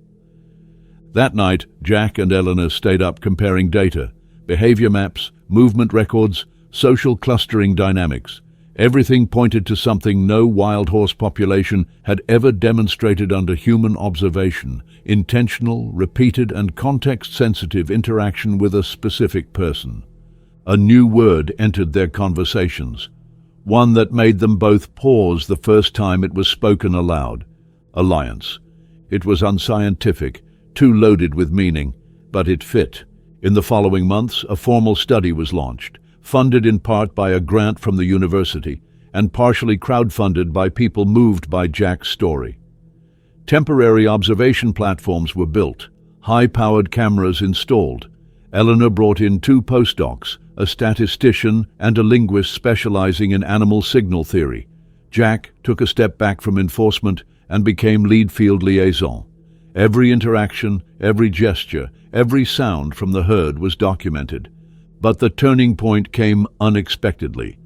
That night, Jack and Eleanor stayed up comparing data, behavior maps, movement records, social clustering dynamics. Everything pointed to something no wild horse population had ever demonstrated under human observation: intentional, repeated, and context-sensitive interaction with a specific person. A new word entered their conversations, one that made them both pause the first time it was spoken aloud: alliance. It was unscientific, too loaded with meaning, but it fit. In the following months, a formal study was launched, funded in part by a grant from the university and partially crowdfunded by people moved by Jack's story. Temporary observation platforms were built, high-powered cameras installed. Eleanor brought in 2 postdocs, a statistician and a linguist specializing in animal signal theory. Jack took a step back from enforcement and became lead field liaison. Every interaction, every gesture, every sound from the herd was documented. But the turning point came unexpectedly.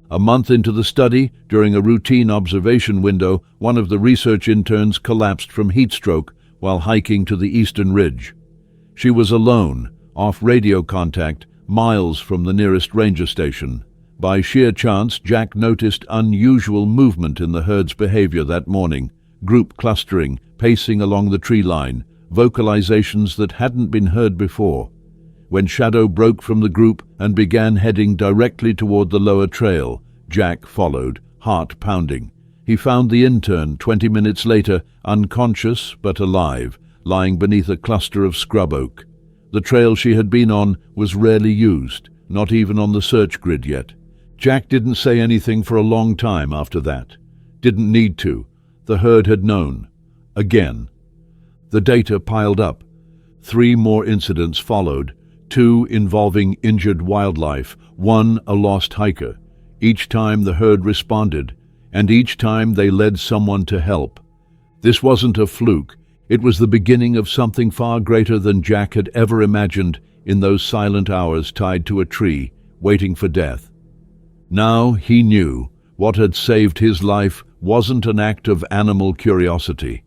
A month into the study, during a routine observation window, one of the research interns collapsed from heat stroke while hiking to the eastern ridge. She was alone, off radio contact, miles from the nearest ranger station. By sheer chance, Jack noticed unusual movement in the herd's behavior that morning: group clustering, pacing along the tree line, vocalizations that hadn't been heard before. When Shadow broke from the group and began heading directly toward the lower trail, Jack followed, heart pounding. He found the intern 20 minutes later, unconscious but alive, lying beneath a cluster of scrub oak. The trail she had been on was rarely used, not even on the search grid yet. Jack didn't say anything for a long time after that. Didn't need to. The herd had known. Again. The data piled up. 3 more incidents followed, 2 involving injured wildlife, 1 a lost hiker. Each time the herd responded, and each time they led someone to help. This wasn't a fluke. It was the beginning of something far greater than Jack had ever imagined in those silent hours tied to a tree, waiting for death. Now he knew what had saved his life wasn't an act of animal curiosity.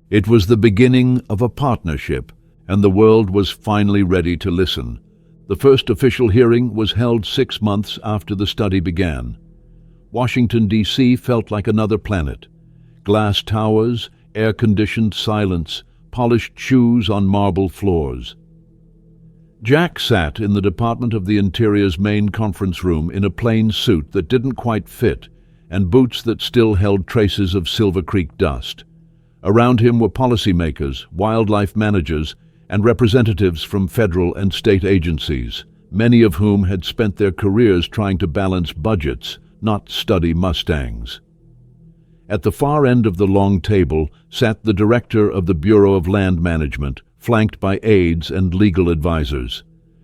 It was the beginning of a partnership, and the world was finally ready to listen. The first official hearing was held 6 months after the study began. Washington, D.C. felt like another planet. Glass towers, air-conditioned silence, polished shoes on marble floors. Jack sat in the Department of the Interior's main conference room in a plain suit that didn't quite fit, and boots that still held traces of Silver Creek dust. Around him were policymakers, wildlife managers, and representatives from federal and state agencies, many of whom had spent their careers trying to balance budgets, not study Mustangs. At the far end of the long table sat the director of the Bureau of Land Management, flanked by aides and legal advisors.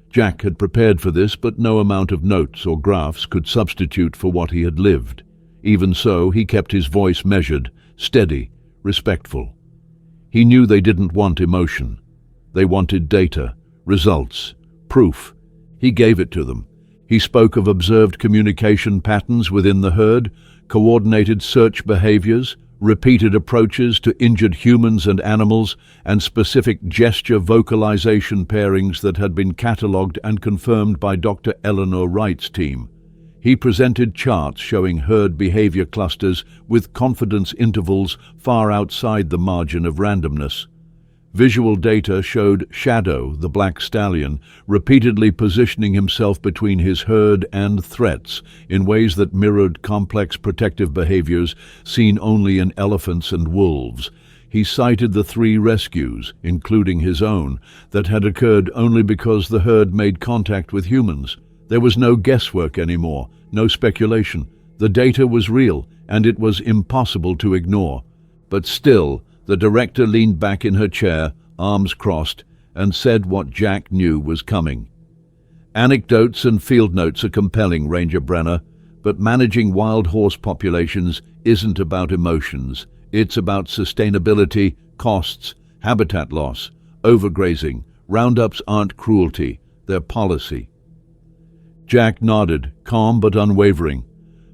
Jack had prepared for this, but no amount of notes or graphs could substitute for what he had lived. Even so, he kept his voice measured, steady, respectful. He knew they didn't want emotion. They wanted data, results, proof. He gave it to them. He spoke of observed communication patterns within the herd, coordinated search behaviors, repeated approaches to injured humans and animals, and specific gesture vocalization pairings that had been catalogued and confirmed by Dr. Eleanor Wright's team. He presented charts showing herd behavior clusters with confidence intervals far outside the margin of randomness. Visual data showed Shadow, the black stallion, repeatedly positioning himself between his herd and threats in ways that mirrored complex protective behaviors seen only in elephants and wolves. He cited the 3 rescues, including his own, that had occurred only because the herd made contact with humans. There was no guesswork anymore, no speculation. The data was real, and it was impossible to ignore. But still, the director leaned back in her chair, arms crossed, and said what Jack knew was coming. Anecdotes and field notes are compelling, Ranger Brenner, but managing wild horse populations isn't about emotions. It's about sustainability, costs, habitat loss, overgrazing. Roundups aren't cruelty, they're policy. Jack nodded, calm but unwavering.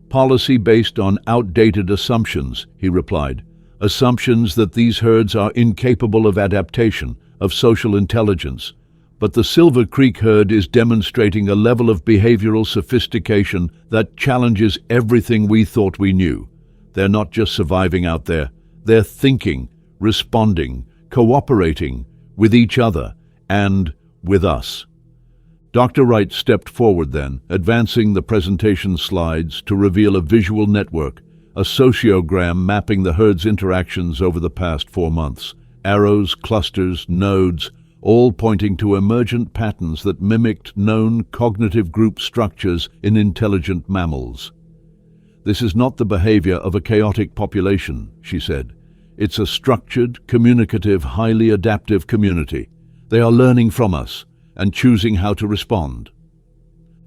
Policy based on outdated assumptions, he replied. Assumptions that these herds are incapable of adaptation, of social intelligence. But the Silver Creek herd is demonstrating a level of behavioral sophistication that challenges everything we thought we knew. They're not just surviving out there. They're thinking, responding, cooperating with each other and with us. Dr. Wright stepped forward then, advancing the presentation slides to reveal a visual network, a sociogram mapping the herd's interactions over the past 4 months. Arrows, clusters, nodes, all pointing to emergent patterns that mimicked known cognitive group structures in intelligent mammals. This is not the behavior of a chaotic population, she said. It's a structured, communicative, highly adaptive community. They are learning from us and choosing how to respond.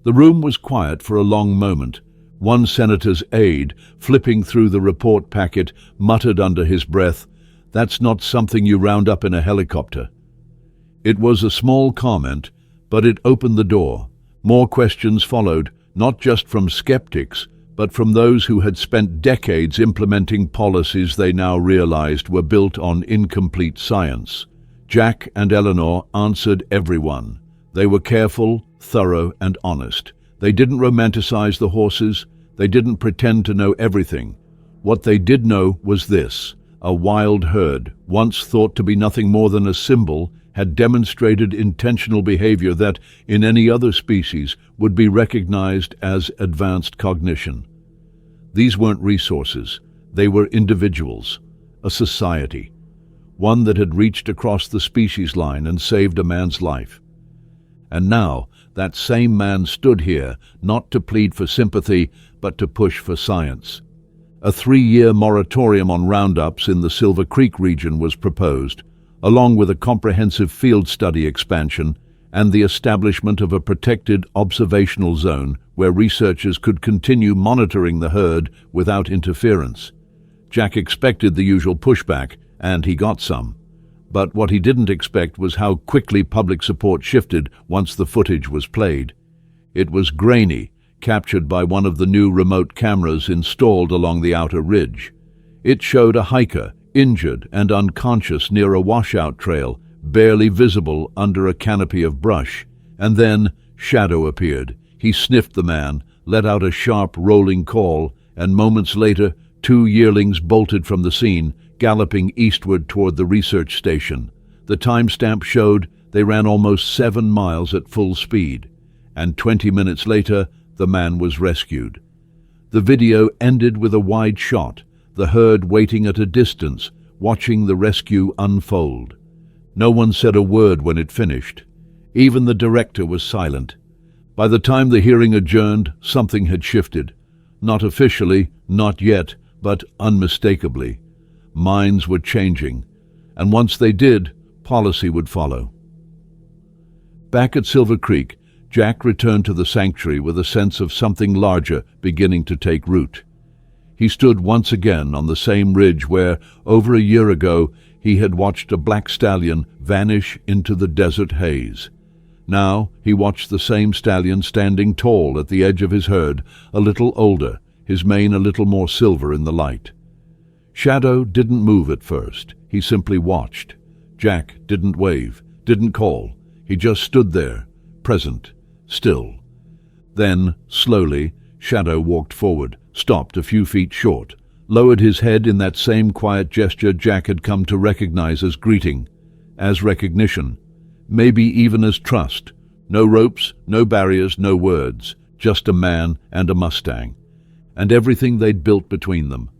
The room was quiet for a long moment. One senator's aide, flipping through the report packet, muttered under his breath, "That's not something you round up in a helicopter." It was a small comment, but it opened the door. More questions followed, not just from skeptics, but from those who had spent decades implementing policies they now realized were built on incomplete science. Jack and Eleanor answered everyone. They were careful, thorough, and honest. They didn't romanticize the horses. They didn't pretend to know everything. What they did know was this: a wild herd, once thought to be nothing more than a symbol, had demonstrated intentional behavior that, in any other species, would be recognized as advanced cognition. These weren't resources. They were individuals, a society, one that had reached across the species line and saved a man's life. And now, that same man stood here, not to plead for sympathy, but to push for science. A 3-year moratorium on roundups in the Silver Creek region was proposed, along with a comprehensive field study expansion and the establishment of a protected observational zone where researchers could continue monitoring the herd without interference. Jack expected the usual pushback, and he got some. But what he didn't expect was how quickly public support shifted once the footage was played. It was grainy, captured by one of the new remote cameras installed along the outer ridge. It showed a hiker, injured and unconscious near a washout trail, barely visible under a canopy of brush. And then Shadow appeared. He sniffed the man, let out a sharp, rolling call, and moments later 2 yearlings bolted from the scene, galloping eastward toward the research station. The timestamp showed they ran almost 7 miles at full speed, and 20 minutes later, the man was rescued. The video ended with a wide shot, the herd waiting at a distance, watching the rescue unfold. No one said a word when it finished. Even the director was silent. By the time the hearing adjourned, something had shifted. Not officially, not yet, but unmistakably. Minds were changing, and once they did, policy would follow. Back at Silver Creek, Jack returned to the sanctuary with a sense of something larger beginning to take root. He stood once again on the same ridge where, over a year ago, he had watched a black stallion vanish into the desert haze. Now he watched the same stallion standing tall at the edge of his herd, a little older, his mane a little more silver in the light. Shadow didn't move at first. He simply watched. Jack didn't wave, didn't call. He just stood there, present, still. Then, slowly, Shadow walked forward, stopped a few feet short, lowered his head in that same quiet gesture Jack had come to recognize as greeting, as recognition, maybe even as trust. No ropes, no barriers, no words, just a man and a Mustang, and everything they'd built between them.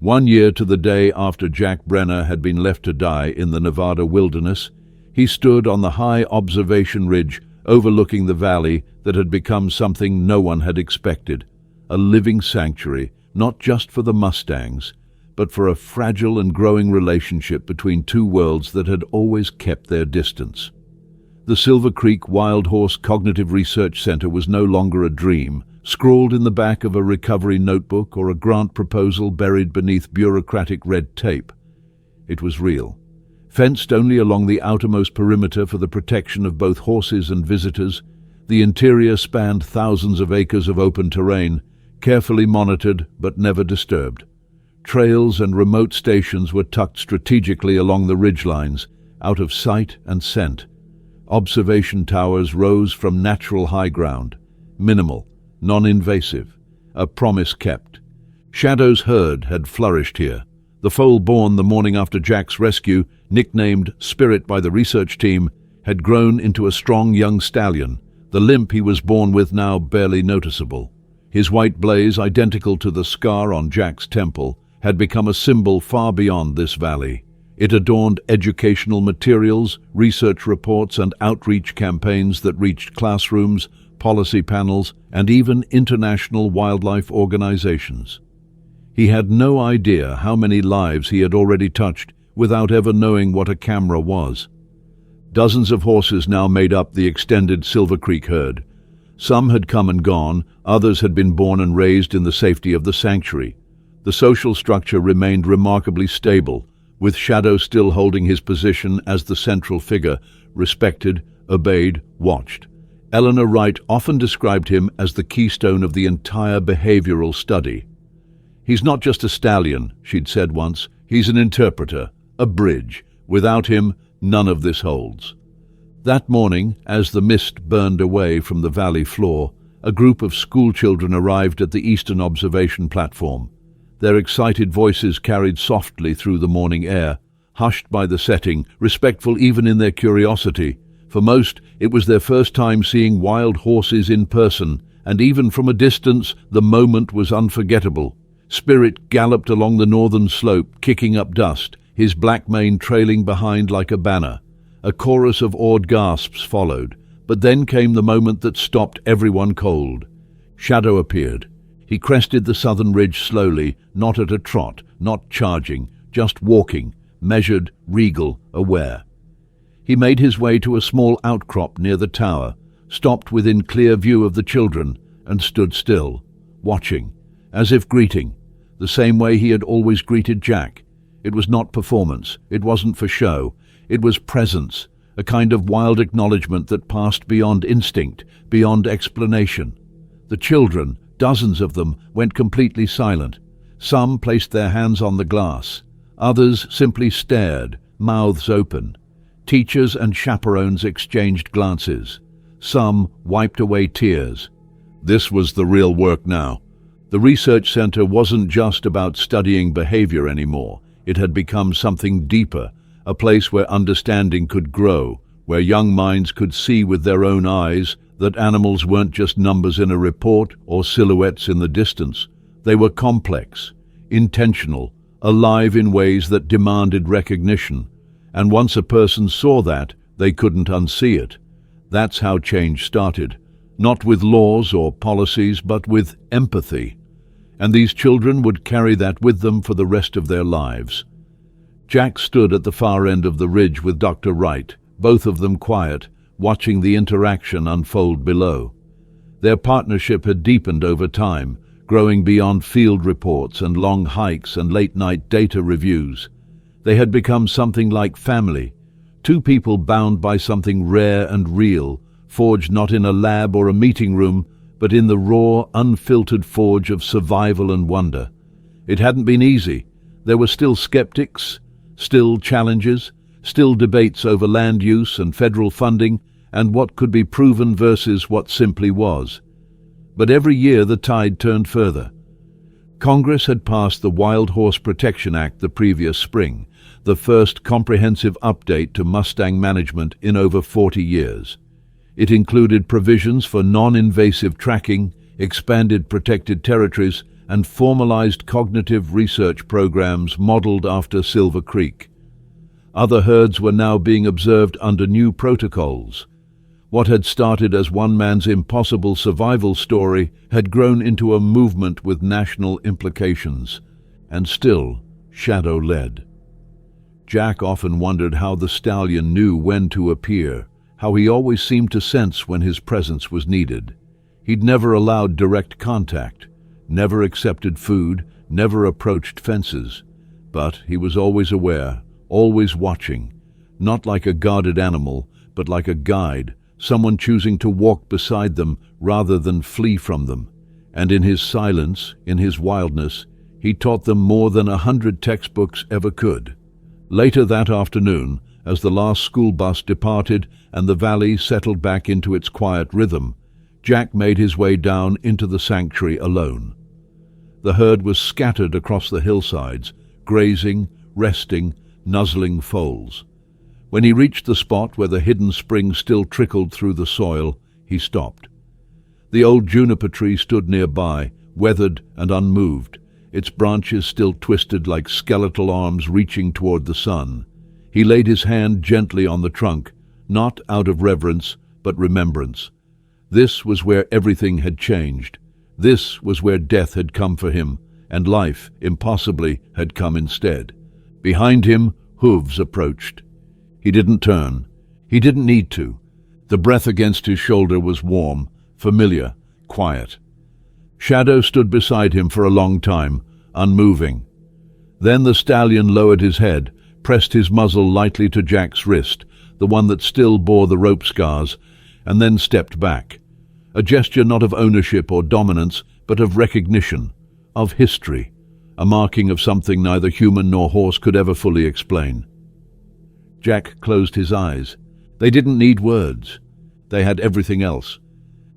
1 year to the day after Jack Brenner had been left to die in the Nevada wilderness, he stood on the high observation ridge overlooking the valley that had become something no one had expected, a living sanctuary, not just for the Mustangs, but for a fragile and growing relationship between two worlds that had always kept their distance. The Silver Creek Wild Horse Cognitive Research Center was no longer a dream, scrawled in the back of a recovery notebook or a grant proposal buried beneath bureaucratic red tape. It was real. Fenced only along the outermost perimeter for the protection of both horses and visitors, the interior spanned thousands of acres of open terrain, carefully monitored but never disturbed. Trails and remote stations were tucked strategically along the ridgelines, out of sight and scent. Observation towers rose from natural high ground, minimal, non-invasive, a promise kept. Shadow's herd had flourished here. The foal born the morning after Jack's rescue, nicknamed Spirit by the research team, had grown into a strong young stallion, the limp he was born with now barely noticeable. His white blaze, identical to the scar on Jack's temple, had become a symbol far beyond this valley. It adorned educational materials, research reports, and outreach campaigns that reached classrooms, policy panels, and even international wildlife organizations. He had no idea how many lives he had already touched without ever knowing what a camera was. Dozens of horses now made up the extended Silver Creek herd. Some had come and gone, others had been born and raised in the safety of the sanctuary. The social structure remained remarkably stable, with Shadow still holding his position as the central figure, respected, obeyed, watched. Eleanor Wright often described him as the keystone of the entire behavioral study. "He's not just a stallion," she'd said once. "He's an interpreter, a bridge. Without him, none of this holds." That morning, as the mist burned away from the valley floor, a group of schoolchildren arrived at the eastern observation platform. Their excited voices carried softly through the morning air, hushed by the setting, respectful even in their curiosity. For most, it was their first time seeing wild horses in person, and even from a distance, the moment was unforgettable. Spirit galloped along the northern slope, kicking up dust, his black mane trailing behind like a banner. A chorus of awed gasps followed, but then came the moment that stopped everyone cold. Shadow appeared. He crested the southern ridge slowly, not at a trot, not charging, just walking, measured, regal, aware. He made his way to a small outcrop near the tower, stopped within clear view of the children, and stood still, watching, as if greeting, the same way he had always greeted Jack. It was not performance, it wasn't for show, it was presence, a kind of wild acknowledgement that passed beyond instinct, beyond explanation. The children, dozens of them, went completely silent. Some placed their hands on the glass. Others simply stared, mouths open. Teachers and chaperones exchanged glances. Some wiped away tears. This was the real work now. The research center wasn't just about studying behavior anymore. It had become something deeper, a place where understanding could grow, where young minds could see with their own eyes that animals weren't just numbers in a report or silhouettes in the distance. They were complex, intentional, alive in ways that demanded recognition. And once a person saw that, they couldn't unsee it. That's how change started, not with laws or policies, but with empathy. And these children would carry that with them for the rest of their lives. Jack stood at the far end of the ridge with Dr. Wright, both of them quiet, watching the interaction unfold below. Their partnership had deepened over time, growing beyond field reports and long hikes and late-night data reviews. They had become something like family, two people bound by something rare and real, forged not in a lab or a meeting room, but in the raw, unfiltered forge of survival and wonder. It hadn't been easy. There were still skeptics, still challenges, still debates over land use and federal funding and what could be proven versus what simply was. But every year the tide turned further. Congress had passed the Wild Horse Protection Act the previous spring, the first comprehensive update to Mustang management in over 40 years. It included provisions for non-invasive tracking, expanded protected territories, and formalized cognitive research programs modeled after Silver Creek. Other herds were now being observed under new protocols. What had started as one man's impossible survival story had grown into a movement with national implications, and still Shadow led. Jack often wondered how the stallion knew when to appear, how he always seemed to sense when his presence was needed. He'd never allowed direct contact, never accepted food, never approached fences, but he was always aware, always watching, not like a guarded animal, but like a guide, someone choosing to walk beside them rather than flee from them. And in his silence, in his wildness, he taught them more than 100 textbooks ever could. Later that afternoon, as the last school bus departed and the valley settled back into its quiet rhythm, Jack made his way down into the sanctuary alone. The herd was scattered across the hillsides, grazing, resting, nuzzling foals. When he reached the spot where the hidden spring still trickled through the soil, he stopped. The old juniper tree stood nearby, weathered and unmoved, its branches still twisted like skeletal arms reaching toward the sun. He laid his hand gently on the trunk, not out of reverence, but remembrance. This was where everything had changed. This was where death had come for him, and life, impossibly, had come instead. Behind him, hooves approached. He didn't turn. He didn't need to. The breath against his shoulder was warm, familiar, quiet. Shadow stood beside him for a long time, unmoving. Then the stallion lowered his head, pressed his muzzle lightly to Jack's wrist, the one that still bore the rope scars, and then stepped back. A gesture not of ownership or dominance, but of recognition, of history, a marking of something neither human nor horse could ever fully explain. Jack closed his eyes. They didn't need words. They had everything else.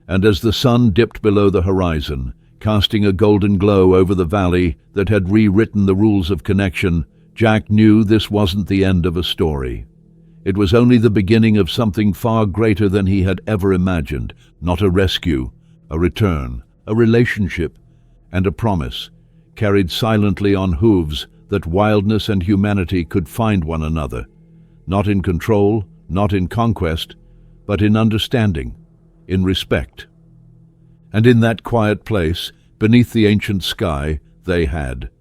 And as the sun dipped below the horizon, casting a golden glow over the valley that had rewritten the rules of connection, Jack knew this wasn't the end of a story. It was only the beginning of something far greater than he had ever imagined, not a rescue, a return, a relationship, and a promise, carried silently on hooves that wildness and humanity could find one another. Not in control, not in conquest, but in understanding, in respect. And in that quiet place, beneath the ancient sky, they had.